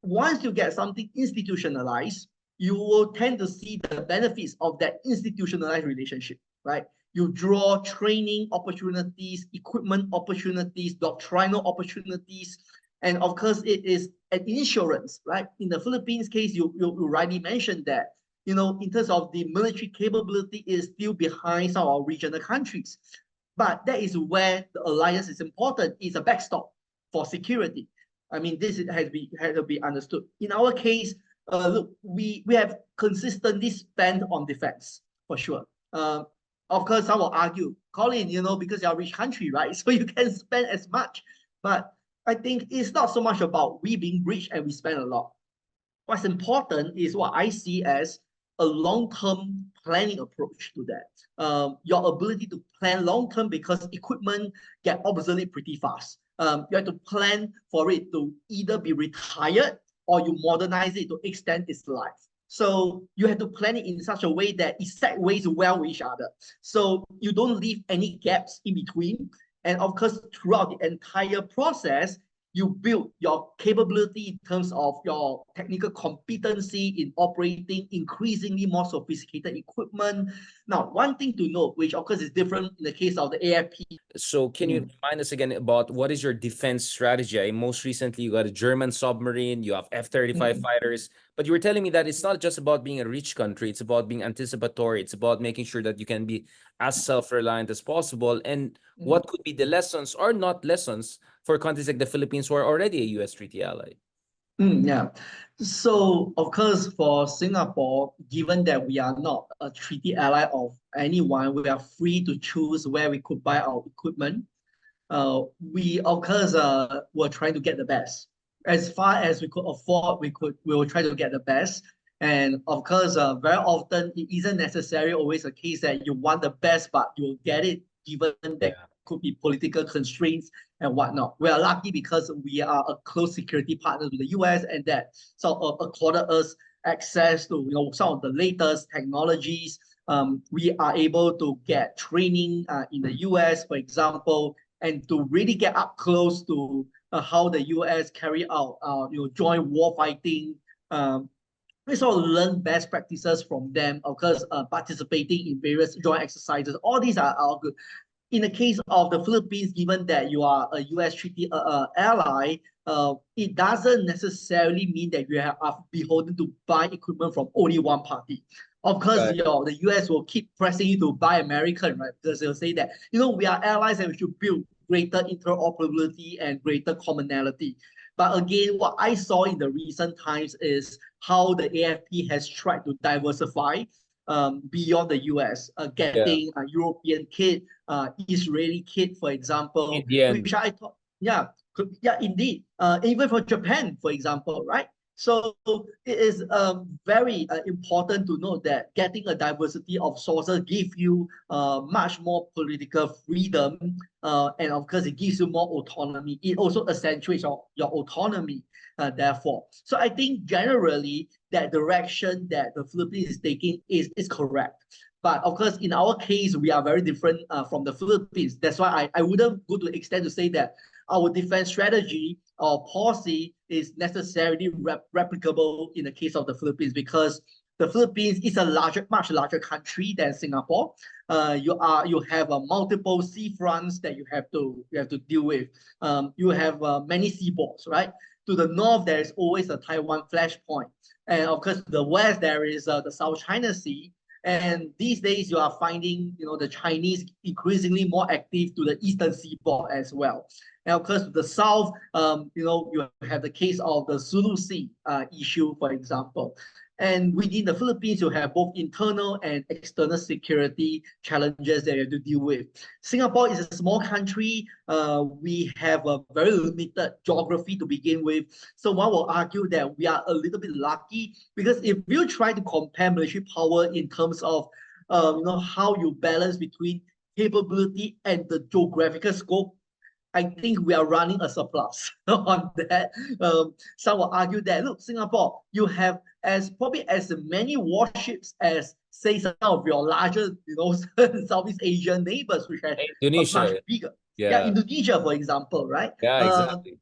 Speaker 2: Once you get something institutionalized, you will tend to see the benefits of that institutionalized relationship, right? You draw training opportunities, equipment opportunities, doctrinal opportunities, and of course, it is an insurance, right? In the Philippines case, you rightly mentioned that, in terms of the military capability, is still behind some of our regional countries. But that is where the alliance is important. It's a backstop for security. I mean, this has to be understood. In our case, look, we have consistently spent on defense, for sure. Of course, some will argue, Colin, because you're a rich country, right? So you can spend as much. But I think it's not so much about we being rich and we spend a lot. What's important is what I see as a long-term planning approach to that. Your ability to plan long-term because equipment get obsolete pretty fast. You have to plan for it to either be retired or you modernize it to extend its life. So you have to plan it in such a way that it segues well with each other. So you don't leave any gaps in between. And of course, throughout the entire process, you build your capability in terms of your technical competency in operating increasingly more sophisticated equipment. Now, one thing to note, which of course is different in the case of the AFP.
Speaker 1: So can you remind us again about what is your defense strategy? Most recently, you got a German submarine, you have F-35 fighters, but you were telling me that it's not just about being a rich country, it's about being anticipatory, it's about making sure that you can be as self-reliant as possible. And what could be the lessons or not lessons for countries like the Philippines who are already a US treaty ally?
Speaker 2: Yeah. So, of course, for Singapore, given that we are not a treaty ally of anyone, we are free to choose where we could buy our equipment. We, of course, were trying to get the best. As far as we could afford, we will try to get the best. And of course, very often it isn't necessarily always a case that you want the best, but you'll get it given that could be political constraints and whatnot. We are lucky because we are a close security partner with the US, and that sort of accorded us access to some of the latest technologies. We are able to get training in the US, for example, and to really get up close to how the US carry out joint war fighting. We sort of learn best practices from them, of course, participating in various joint exercises. All these are good. In the case of the Philippines, given that you are a US treaty ally, it doesn't necessarily mean that you are beholden to buy equipment from only one party. Of course, the US will keep pressing you to buy American, right? Because they'll say that, we are allies and we should build greater interoperability and greater commonality. But again, what I saw in the recent times is how the AFP has tried to diversify beyond the US, getting a European kit, Israeli kit, for example, which I thought, indeed, even for Japan, for example, right? So it is very important to note that getting a diversity of sources gives you much more political freedom, and of course, it gives you more autonomy. It also accentuates your autonomy, therefore. So I think generally that direction that the Philippines is taking is correct. But of course, in our case, we are very different from the Philippines. That's why I wouldn't go to the extent to say that our defense strategy or policy is necessarily replicable in the case of the Philippines, because the Philippines is a much larger country than Singapore. You have multiple sea fronts that you have to deal with. You have many seaboards, right? To the north, there is always a Taiwan flashpoint, and of course, to the west there is the South China Sea. And these days, you are finding, the Chinese increasingly more active to the eastern seaboard as well. And of course, to the south, you have the case of the Sulu Sea issue, for example. And within the Philippines, you have both internal and external security challenges that you have to deal with. Singapore is a small country. We have a very limited geography to begin with. So one will argue that we are a little bit lucky, because if you try to compare military power in terms of how you balance between capability and the geographical scope, I think we are running a surplus on that. Some will argue that, look, Singapore, you have probably as many warships as, say, some of your larger, Southeast Asian neighbors, which have much bigger. Indonesia, for example, right?
Speaker 1: Exactly.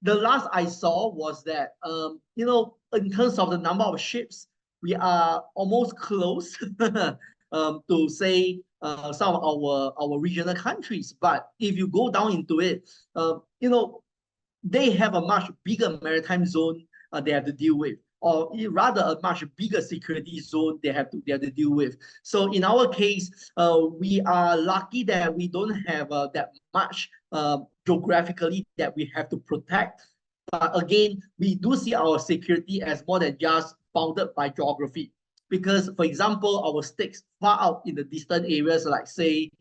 Speaker 2: The last I saw was that, in terms of the number of ships, we are almost close to, say, some of our regional countries. But if you go down into it, they have a much bigger maritime zone they have to deal with, or rather a much bigger security zone they have to deal with. So in our case, we are lucky that we don't have that much geographically that we have to protect. But again, we do see our security as more than just bounded by geography. Because, for example, our stakes far out in the distant areas, like, say,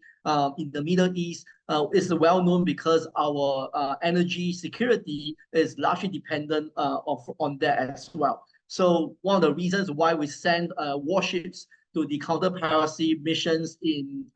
Speaker 2: in the Middle East, is well known because our energy security is largely dependent on that as well. So one of the reasons why we send warships to the counter-piracy missions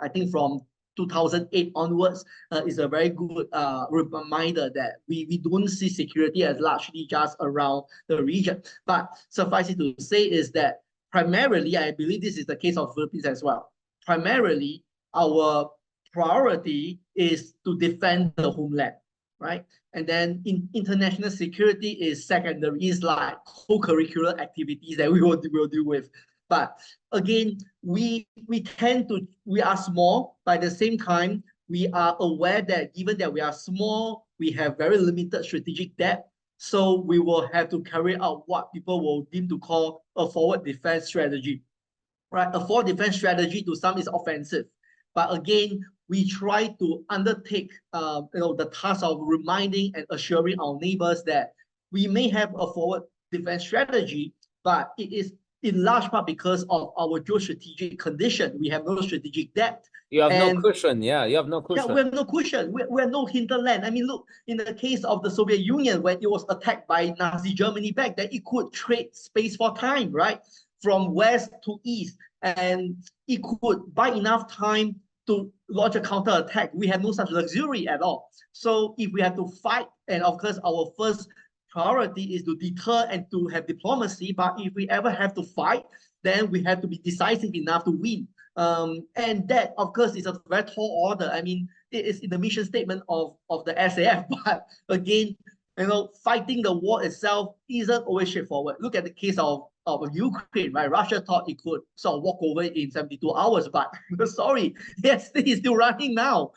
Speaker 2: I think from 2008 onwards, is a very good reminder that we don't see security as largely just around the region. But suffice it to say is that primarily, I believe this is the case of Philippines as well. Primarily, our priority is to defend the homeland, right? And then international security is secondary, is like co-curricular activities that we will deal with. But again, we are small, but at the same time, we are aware that given that we are small, we have very limited strategic depth. So we will have to carry out what people will deem to call a forward defense strategy. Right? A forward defense strategy to some is offensive. But again, we try to undertake the task of reminding and assuring our neighbors that we may have a forward defense strategy, but it is in large part because of our geostrategic condition. We have no strategic depth.
Speaker 1: You have no
Speaker 2: And
Speaker 1: cushion. Yeah, you have no
Speaker 2: yeah,
Speaker 1: cushion.
Speaker 2: we have no cushion. We have no hinterland. I mean, look, in the case of the Soviet Union, when it was attacked by Nazi Germany back then, it could trade space for time, right? From west to east. And it could buy enough time to launch a counterattack. We have no such luxury at all. So if we have to fight, and of course, our first priority is to deter and to have diplomacy. But if we ever have to fight, then we have to be decisive enough to win. And that, of course, is a very tall order. I mean, it is in the mission statement of the SAF, but again, fighting the war itself isn't always straightforward. Look at the case of Ukraine, right? Russia thought it could sort of walk over in 72 hours, but sorry, yes, it is still running now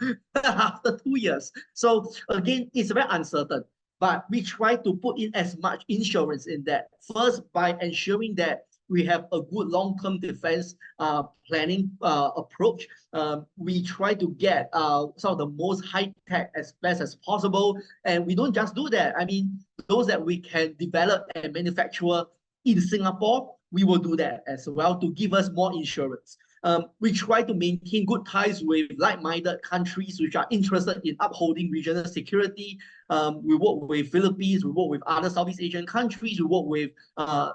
Speaker 2: after 2 years. So again, it's very uncertain, but we try to put in as much insurance in that. First, by ensuring that we have a good long-term defense planning approach. We try to get some of the most high-tech as best as possible. And we don't just do that. I mean, those that we can develop and manufacture in Singapore, we will do that as well to give us more insurance. We try to maintain good ties with like-minded countries which are interested in upholding regional security. We work with Philippines, we work with other Southeast Asian countries, we work with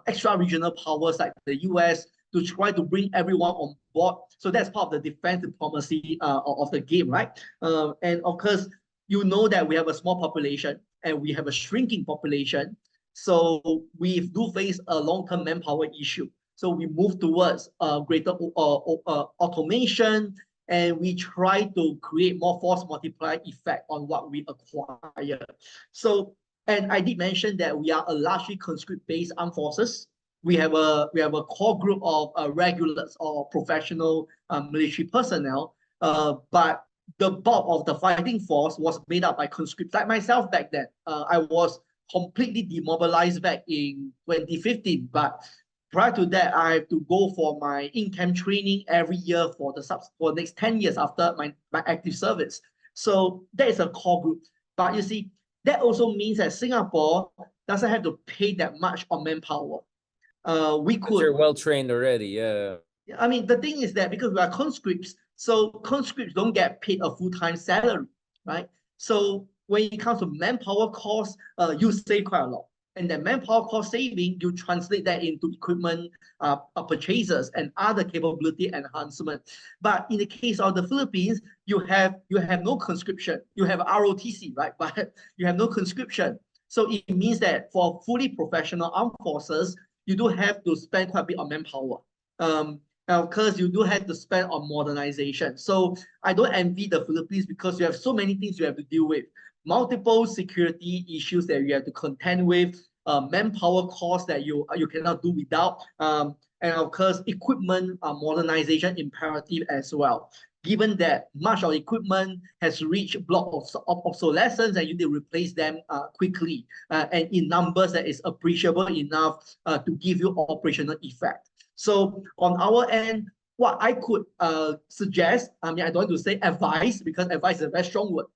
Speaker 2: extra-regional powers like the US to try to bring everyone on board. So that's part of the defense diplomacy of the game, right? And of course, you know that we have a small population and we have a shrinking population. So we do face a long-term manpower issue. So we move towards greater automation, and we try to create more force multiplier effect on what we acquire. So, and I did mention that we are a largely conscript-based armed forces. We have a core group of regulars or professional military personnel, but the bulk of the fighting force was made up by conscripts like myself back then. I was completely demobilized back in 2015, but prior to that, I have to go for my in-camp training every year for the next 10 years after my active service. So that is a core group. But you see, that also means that Singapore doesn't have to pay that much on manpower. We could.
Speaker 1: You're well trained already, yeah.
Speaker 2: I mean, the thing is that because we are conscripts, so conscripts don't get paid a full-time salary, right? So when it comes to manpower costs, you save quite a lot. And the manpower cost saving, you translate that into equipment purchases and other capability enhancement. But in the case of the Philippines, you have no conscription. You have ROTC, right? But you have no conscription. So it means that for fully professional armed forces, you do have to spend quite a bit on manpower. And of course, you do have to spend on modernization. So I don't envy the Philippines because you have so many things you have to deal with. Multiple security issues that you have to contend with, manpower costs that you cannot do without, and of course, equipment modernization imperative as well. Given that much of equipment has reached block of obsolescence and you need to replace them quickly and in numbers that is appreciable enough to give you operational effect. So on our end, what I could suggest, I mean, I don't want to say advice because advice is a very strong word.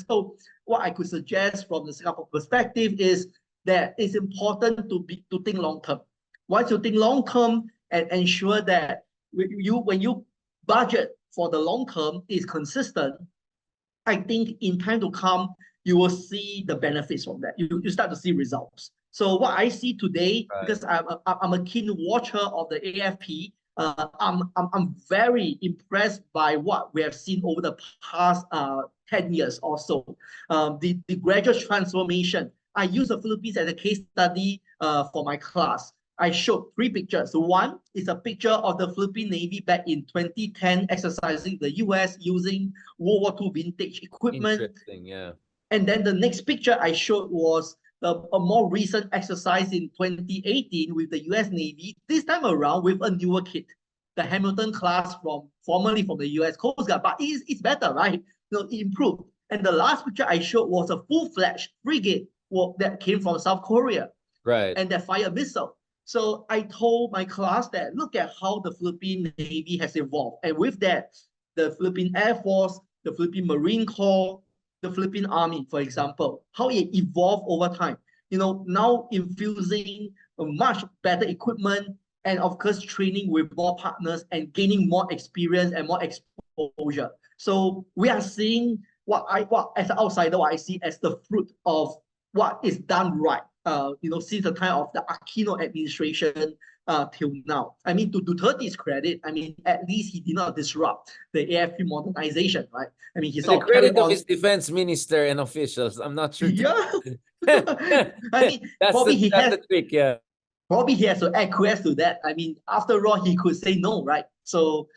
Speaker 2: So what I could suggest from the Singapore perspective is that it's important to think long term. Once you think long term and ensure that when you budget for the long term is consistent, I think in time to come, you will see the benefits from that. You start to see results. So what I see today, right, because I'm a keen watcher of the AFP, I'm very impressed by what we have seen over the past 10 years or so. The gradual transformation. I use the Philippines as a case study for my class. I showed 3 pictures. So one is a picture of the Philippine Navy back in 2010 exercising the US using World War II vintage equipment.
Speaker 1: Interesting, yeah.
Speaker 2: And then the next picture I showed was a more recent exercise in 2018 with the US Navy, this time around with a newer kit, the Hamilton class formerly from the US Coast Guard, but it's better, right? It improved. And the last picture I showed was a full-fledged frigate that came from South Korea,
Speaker 1: Right.
Speaker 2: and that fired missile. So I told my class that look at how the Philippine Navy has evolved. And with that, the Philippine Air Force, the Philippine Marine Corps, the Philippine Army, for example, how it evolved over time. Now infusing a much better equipment and of course training with more partners and gaining more experience and more exposure. So we are seeing what as an outsider, what I see as the fruit of what is done right. Since the time of the Aquino administration till now. I mean, to Duterte's credit, I mean, at least he did not disrupt the AFP modernization, right? I mean, he
Speaker 1: To the
Speaker 2: sort of carried
Speaker 1: credit of
Speaker 2: on.
Speaker 1: his defense minister and officials, I'm not sure.
Speaker 2: Yeah. I mean,
Speaker 1: That's the trick, yeah.
Speaker 2: Probably he has to acquiesce to that. I mean, after all, he could say no, right? So,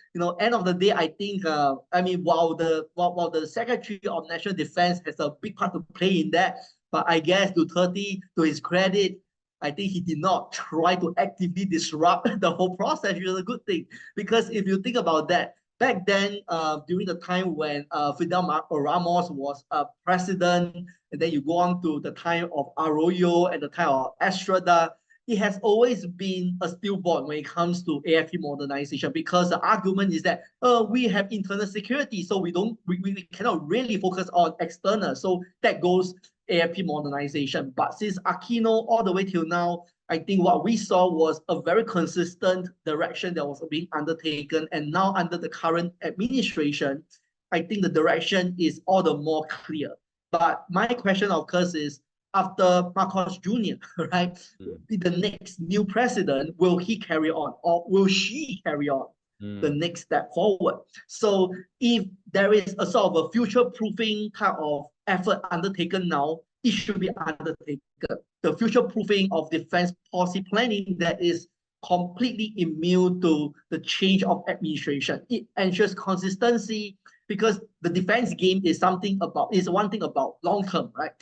Speaker 2: end of the day, I think, I mean, while the Secretary of National Defense has a big part to play in that, but I guess Duterte, to his credit, I think he did not try to actively disrupt the whole process, which is a good thing. Because if you think about that, back then, during the time when Fidel Ramos was president, and then you go on to the time of Arroyo and the time of Estrada, it has always been a stillborn when it comes to AFP modernization, because the argument is that we have internal security, so we cannot really focus on external. So that goes AFP modernization. But since Aquino all the way till now, I think what we saw was a very consistent direction that was being undertaken. And now under the current administration, I think the direction is all the more clear. But my question, of course, is after Marcos Jr., right? The next new president, will he carry on or will she carry on the next step forward? So if there is a sort of a future-proofing kind of effort undertaken now, it should be undertaken. The future-proofing of defense policy planning that is completely immune to the change of administration. It ensures consistency, because the defense game is one thing about long term, right?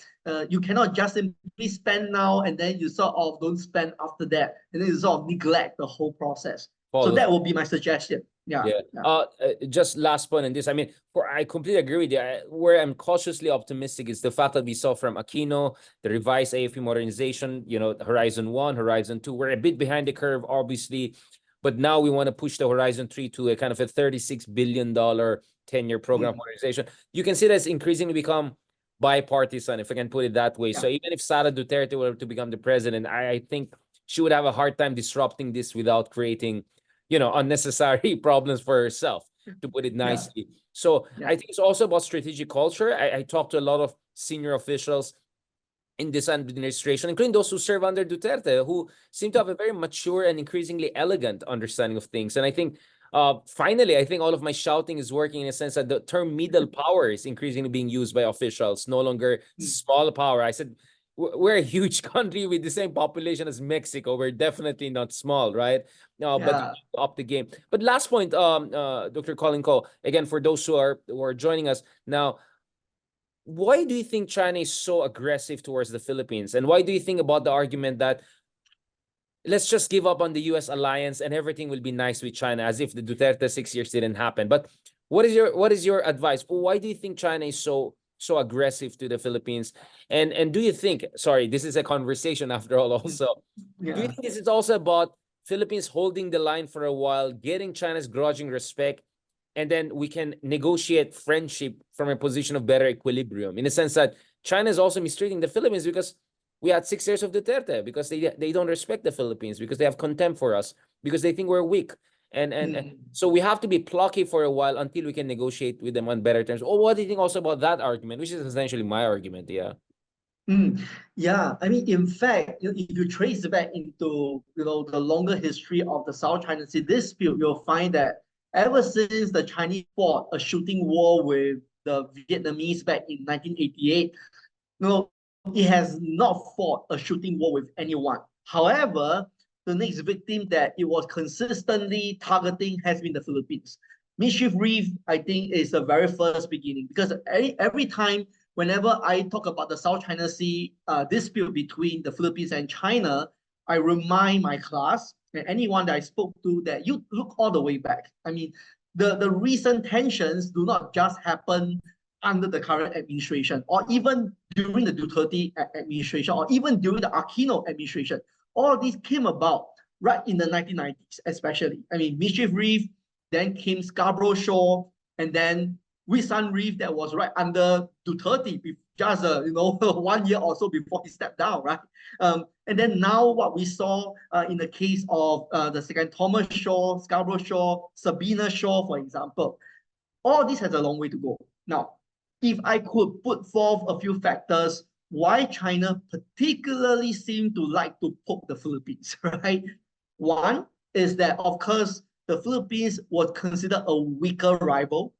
Speaker 2: You cannot just simply spend now and then you sort of don't spend after that, and then you sort of neglect the whole process. So that will be my suggestion. Yeah.
Speaker 1: Just last point on this. I mean, I completely agree with you. Where I'm cautiously optimistic is the fact that we saw from Aquino, the revised AFP modernization, Horizon 1, Horizon 2. We're a bit behind the curve, obviously, but now we want to push the Horizon 3 to a kind of a $36 billion 10-year program modernization. You can see that it's increasingly become bipartisan, if I can put it that way. So even if Sara Duterte were to become the president, I think she would have a hard time disrupting this without creating, unnecessary problems for herself, to put it nicely. So I think it's also about strategic culture. I talked to a lot of senior officials in this administration, including those who serve under Duterte, who seem to have a very mature and increasingly elegant understanding of things. And I think finally, I think all of my shouting is working in a sense that the term middle power is increasingly being used by officials, no longer small power. I said, we're a huge country with the same population as Mexico. We're definitely not small, right? But up the game. But last point, Dr. Collin Koh, again, for those who are joining us now, why do you think China is so aggressive towards the Philippines? And why do you think about the argument that let's just give up on the U.S. alliance and everything will be nice with China, as if the Duterte 6 years didn't happen? But what is your advice? Why do you think China is so aggressive to the Philippines? And do you think, sorry, this is a conversation after all also, do you think this is also about Philippines holding the line for a while, getting China's grudging respect, and then we can negotiate friendship from a position of better equilibrium, in the sense that China is also mistreating the Philippines because we had 6 years of Duterte, because they don't respect the Philippines, because they have contempt for us, because they think we're weak. And so we have to be plucky for a while until we can negotiate with them on better terms. Oh, what do you think also about that argument, which is essentially my argument?
Speaker 2: Yeah, I mean, in fact, if you trace back into the longer history of the South China Sea dispute, you'll find that ever since the Chinese fought a shooting war with the Vietnamese back in 1988, it has not fought a shooting war with anyone. However, the next victim that it was consistently targeting has been the Philippines. Mischief Reef, I think, is the very first beginning, because every time whenever I talk about the South China Sea dispute between the Philippines and China, I remind my class and anyone that I spoke to that you look all the way back. I mean, the recent tensions do not just happen under the current administration or even during the Duterte administration or even during the Aquino administration. All these came about right in the 1990s, especially. I mean, Mischief Reef, then came Scarborough Shoal, and then Wisan Reef that was right under Duterte, just 1 year or so before he stepped down, right? And then now what we saw in the case of the second Thomas Shore, Scarborough Shore, Sabina Shore, for example, all this has a long way to go. Now, if I could put forth a few factors why China particularly seemed to like to poke the Philippines, right? One is that, of course, the Philippines was considered a weaker rival,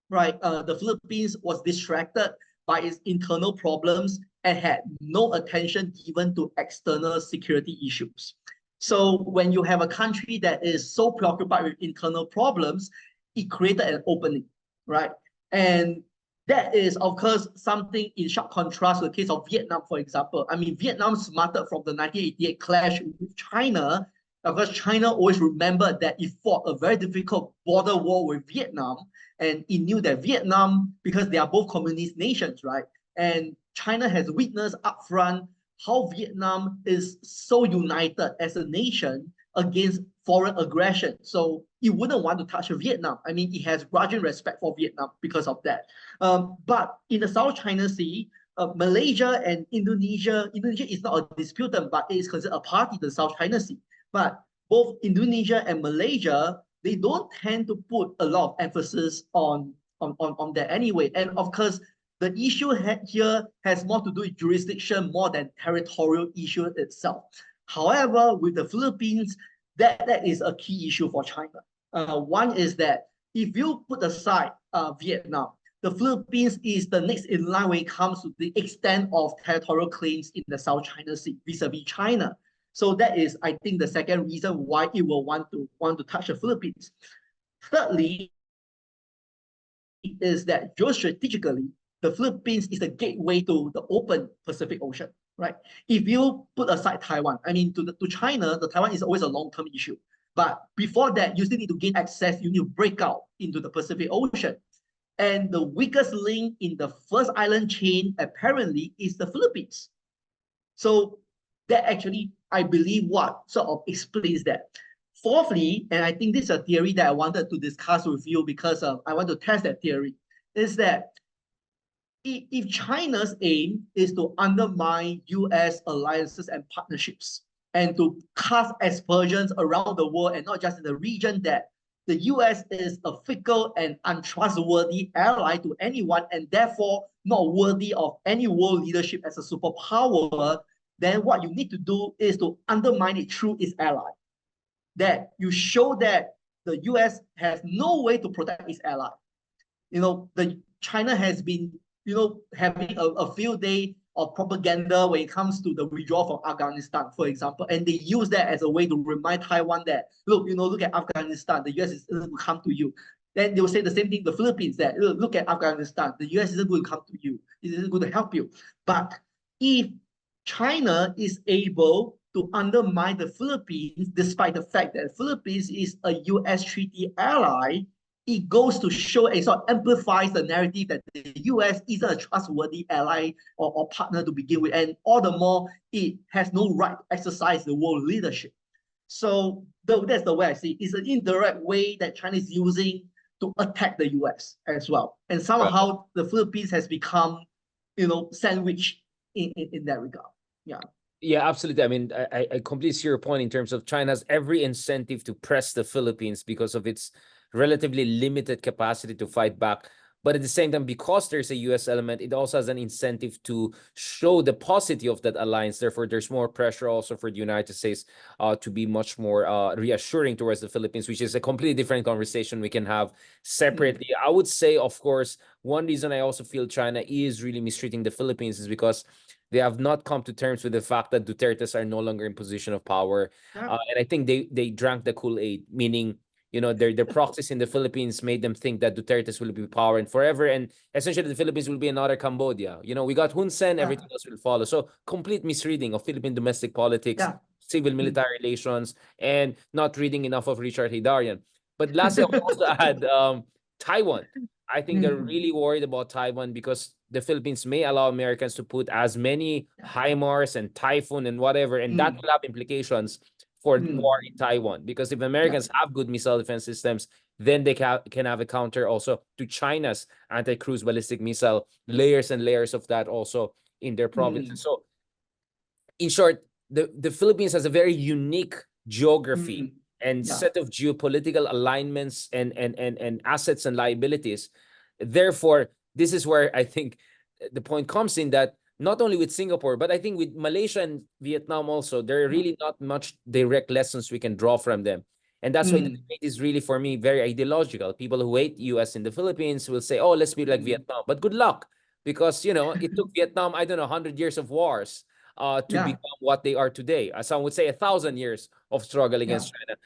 Speaker 2: right? The Philippines was distracted by its internal problems and had no attention given to external security issues. So when you have a country that is so preoccupied with internal problems, it created an opening, right? And that is, of course, something in sharp contrast to the case of Vietnam, for example. I mean, Vietnam smarted from the 1988 clash with China. Of course, China always remembered that it fought a very difficult border war with Vietnam, and it knew that Vietnam, because they are both communist nations, right? And China has witnessed upfront how Vietnam is so united as a nation against foreign aggression. So it wouldn't want to touch Vietnam. I mean, it has grudging respect for Vietnam because of that. But in the South China Sea, Malaysia and Indonesia is not a disputant, but it is considered a party to the South China Sea. But both Indonesia and Malaysia, they don't tend to put a lot of emphasis on that anyway. And of course, the issue here has more to do with jurisdiction more than territorial issue itself. However, with the Philippines, that is a key issue for China. One is that if you put aside Vietnam, the Philippines is the next in line when it comes to the extent of territorial claims in the South China Sea vis-a-vis China. So that is, I think, the second reason why it will want to touch the Philippines. Thirdly, is that geostrategically, the Philippines is the gateway to the open Pacific Ocean, right? If you put aside Taiwan, I mean, to China, the Taiwan is always a long-term issue. But before that, you still need to gain access. You need to break out into the Pacific Ocean. And the weakest link in the first island chain, apparently, is the Philippines. So that actually, I believe, what sort of explains that. Fourthly, and I think this is a theory that I wanted to discuss with you because I want to test that theory, is that if China's aim is to undermine US alliances and partnerships and to cast aspersions around the world and not just in the region, that the US is a fickle and untrustworthy ally to anyone and therefore not worthy of any world leadership as a superpower, then what you need to do is to undermine it through its ally. That you show that the US has no way to protect its ally. China has been having a field day of propaganda when it comes to the withdrawal from Afghanistan, for example, and they use that as a way to remind Taiwan that, look at Afghanistan, the US isn't going to come to you. Then they will say the same thing to the Philippines, that look at Afghanistan, the US isn't going to come to you, it isn't going to help you. But if China is able to undermine the Philippines, despite the fact that the Philippines is a US treaty ally, it goes to show and sort of amplifies the narrative that the US isn't a trustworthy ally or partner to begin with. And all the more, it has no right to exercise the world leadership. So that's the way I see it. It's an indirect way that China is using to attack the US as well. And somehow the Philippines has become, sandwiched in that regard. Yeah.
Speaker 1: Yeah, absolutely. I mean, I completely see your point in terms of China has every incentive to press the Philippines because of its relatively limited capacity to fight back. But at the same time, because there's a US element, it also has an incentive to show the paucity of that alliance. Therefore, there's more pressure also for the United States to be much more reassuring towards the Philippines, which is a completely different conversation we can have separately. I would say, of course, one reason I also feel China is really mistreating the Philippines is because they have not come to terms with the fact that Dutertes are no longer in position of power. And I think they drank the Kool-Aid, meaning You know, their proxies in the Philippines made them think that Duterte's will be power and forever, and essentially the Philippines will be another Cambodia. You know, we got Hun Sen,
Speaker 2: Yeah.
Speaker 1: everything else will follow. So complete misreading of Philippine domestic politics,
Speaker 2: Yeah.
Speaker 1: civil military relations, and not reading enough of Richard Hidarian. But lastly, I would also add Taiwan. I think they're
Speaker 2: Mm,
Speaker 1: really worried about Taiwan because the Philippines may allow Americans to put as many HIMARS and Typhoon and whatever, and that
Speaker 2: mm,
Speaker 1: will have implications for
Speaker 2: mm,
Speaker 1: war in Taiwan. Because if
Speaker 2: yeah.
Speaker 1: Americans have good missile defense systems, then they can have a counter also to China's anti-cruise ballistic missile, layers and layers of that also in their
Speaker 2: Mm,
Speaker 1: provinces. So in short, the Philippines has a very unique geography
Speaker 2: mm,
Speaker 1: and
Speaker 2: yeah.
Speaker 1: set of geopolitical alignments and assets and liabilities. Therefore, this is where I think the point comes in that not only with Singapore, but I think with Malaysia and Vietnam also, there are really not much direct lessons we can draw from them. And that's why the
Speaker 2: Mm,
Speaker 1: debate is really, for me, very ideological. People who hate US in the Philippines will say, oh, let's be like
Speaker 2: mm,
Speaker 1: Vietnam. But good luck, because, you know, it took Vietnam, I don't know, 100 years of wars to
Speaker 2: yeah.
Speaker 1: become what they are today. Some would say 1,000 years of struggle
Speaker 2: Yeah.
Speaker 1: against China.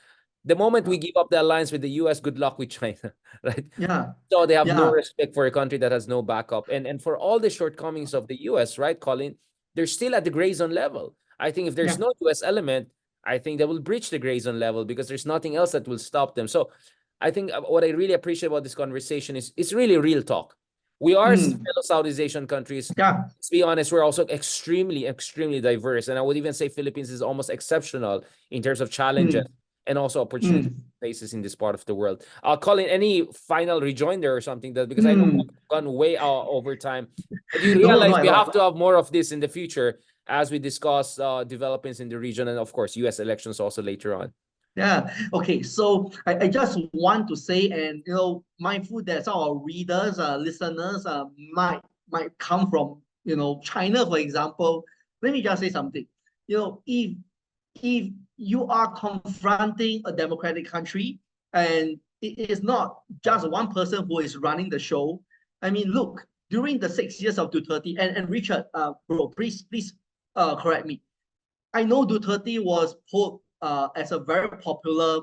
Speaker 1: The moment
Speaker 2: Yeah.
Speaker 1: we give up the alliance with the US, good luck with China, right?
Speaker 2: Yeah.
Speaker 1: So they have no
Speaker 2: Yeah.
Speaker 1: respect for a country that has no backup. And for all the shortcomings of the US, right, Colin, they're still at the gray zone level. I think if there's
Speaker 2: Yeah.
Speaker 1: no US element, I think they will breach the gray zone level because there's nothing else that will stop them. So I think what I really appreciate about this conversation is it's really real talk. We are
Speaker 2: Mm,
Speaker 1: fellow Southeast Asian countries.
Speaker 2: yeah.
Speaker 1: Let's be honest, we're also extremely, extremely diverse. And I would even say Philippines is almost exceptional in terms of challenges
Speaker 2: Mm,
Speaker 1: and also opportunities
Speaker 2: mm,
Speaker 1: places in this part of the world. Colin, any final rejoinder or something that because I know
Speaker 2: mm.
Speaker 1: we've gone way over time, but you
Speaker 2: No,
Speaker 1: realize
Speaker 2: not at
Speaker 1: we have
Speaker 2: all.
Speaker 1: to have more of this in the future as we discuss developments in the region and of course U.S. elections also later on.
Speaker 2: Yeah. Okay. So I just want to say, and mindful that some of our readers, listeners, might come from China, for example. Let me just say something. If you are confronting a democratic country and it is not just one person who is running the show. I mean, look, during the 6 years of Duterte, and Richard, bro, please correct me. I know Duterte was put as a very popular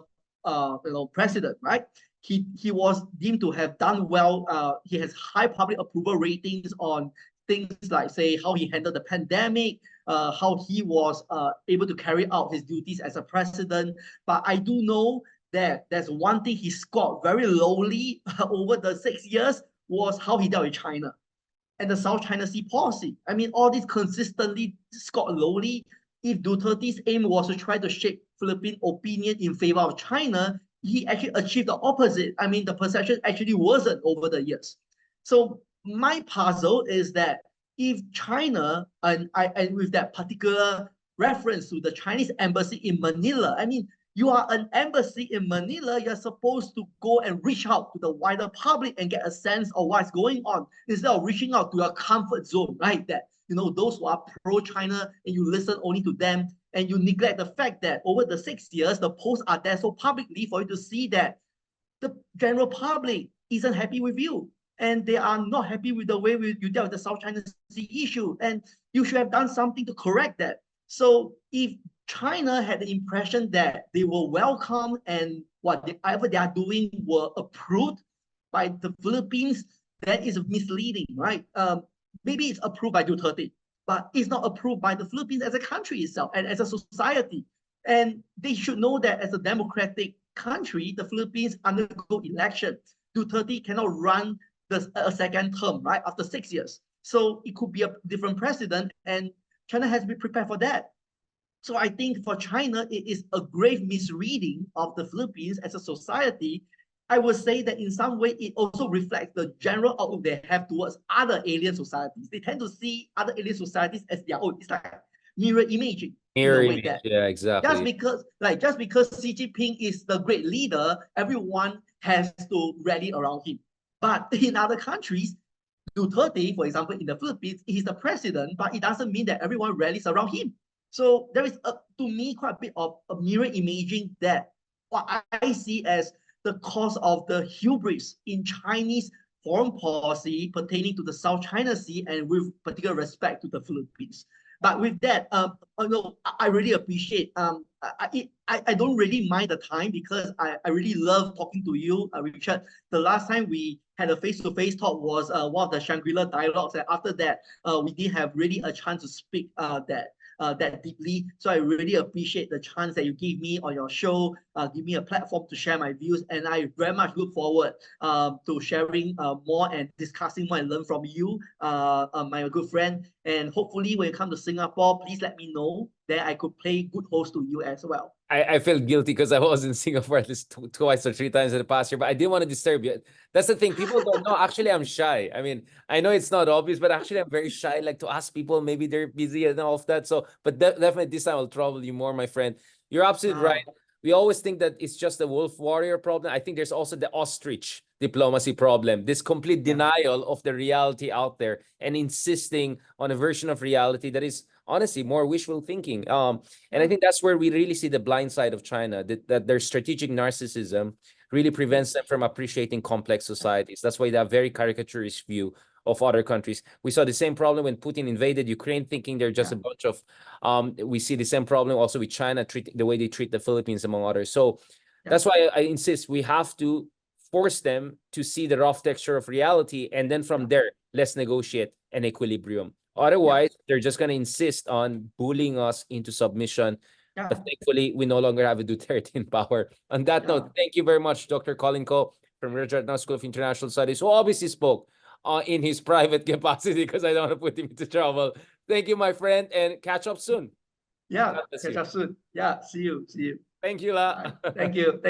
Speaker 2: president, right? He was deemed to have done well. He has high public approval ratings on things like, say, how he handled the pandemic, how he was able to carry out his duties as a president. But I do know that there's one thing he scored very lowly over the 6 years was how he dealt with China and the South China Sea policy. I mean, all this consistently scored lowly. If Duterte's aim was to try to shape Philippine opinion in favor of China, he actually achieved the opposite. I mean, the perception actually worsened over the years. So my puzzle is that if China, and with that particular reference to the Chinese embassy in Manila, I mean, you are an embassy in Manila, you're supposed to go and reach out to the wider public and get a sense of what's going on instead of reaching out to your comfort zone, right? That, those who are pro-China and you listen only to them and you neglect the fact that over the 6 years, the posts are there so publicly for you to see that the general public isn't happy with you. And they are not happy with the way you dealt with the South China Sea issue. And you should have done something to correct that. So if China had the impression that they were welcome and whatever they are doing were approved by the Philippines, that is misleading, right? Maybe it's approved by Duterte, but it's not approved by the Philippines as a country itself and as a society. And they should know that as a democratic country, the Philippines undergo election. Duterte cannot run a second term, right, after 6 years. So it could be a different president, and China has to be prepared for that. So I think for China, it is a grave misreading of the Philippines as a society. I would say that in some way, it also reflects the general outlook they have towards other alien societies. They tend to see other alien societies as their own. It's like mirror imaging in a
Speaker 1: Mirror
Speaker 2: way
Speaker 1: image,
Speaker 2: that
Speaker 1: yeah,
Speaker 2: just
Speaker 1: exactly.
Speaker 2: because just because Xi Jinping is the great leader, everyone has to rally around him. But in other countries, Duterte, for example, in the Philippines, he's the president, but it doesn't mean that everyone rallies around him. So there is, to me, quite a bit of a mirror imaging that what I see as the cause of the hubris in Chinese foreign policy pertaining to the South China Sea and with particular respect to the Philippines. But with that, no, I really appreciate. I don't really mind the time because I really love talking to you, Richard. The last time we had a face-to-face talk was one of the Shangri-La dialogues, and after that, we didn't have really a chance to speak that deeply. So I really appreciate the chance that you give me on your show, give me a platform to share my views, and I very much look forward to sharing more and discussing more and learn from you, my good friend. And hopefully, when you come to Singapore, please let me know that I could play good host to you as well.
Speaker 1: I feel guilty because I was in Singapore at least twice or three times in the past year, but I didn't want to disturb you. That's the thing. People don't know. Actually, I'm shy. I mean, I know it's not obvious, but actually, I'm very shy. Like to ask people, maybe they're busy and all of that. So, but definitely this time I'll trouble you more, my friend. You're absolutely right. We always think that it's just a wolf warrior problem. I think there's also the ostrich diplomacy problem, this complete denial of the reality out there and insisting on a version of reality that is honestly more wishful thinking. And I think that's where we really see the blind side of China, that their strategic narcissism really prevents them from appreciating complex societies. That's why they have very caricaturist view of other countries. We saw the same problem when Putin invaded Ukraine, thinking they're just a bunch of, we see the same problem also with China, the way they treat the Philippines, among others. So that's why I insist we have to force them to see the rough texture of reality. And then from there, let's negotiate an equilibrium. Otherwise, they're just going to insist on bullying us into submission. But thankfully, we no longer have a Duterte in power. On that note, thank you very much, Dr. Collin Koh from Regent School of International Studies, who obviously spoke in his private capacity because I don't want to put him into trouble. Thank you, my friend, and catch up soon.
Speaker 2: Yeah, catch up soon. Yeah, see you.
Speaker 1: Thank you, La.
Speaker 2: Thank you.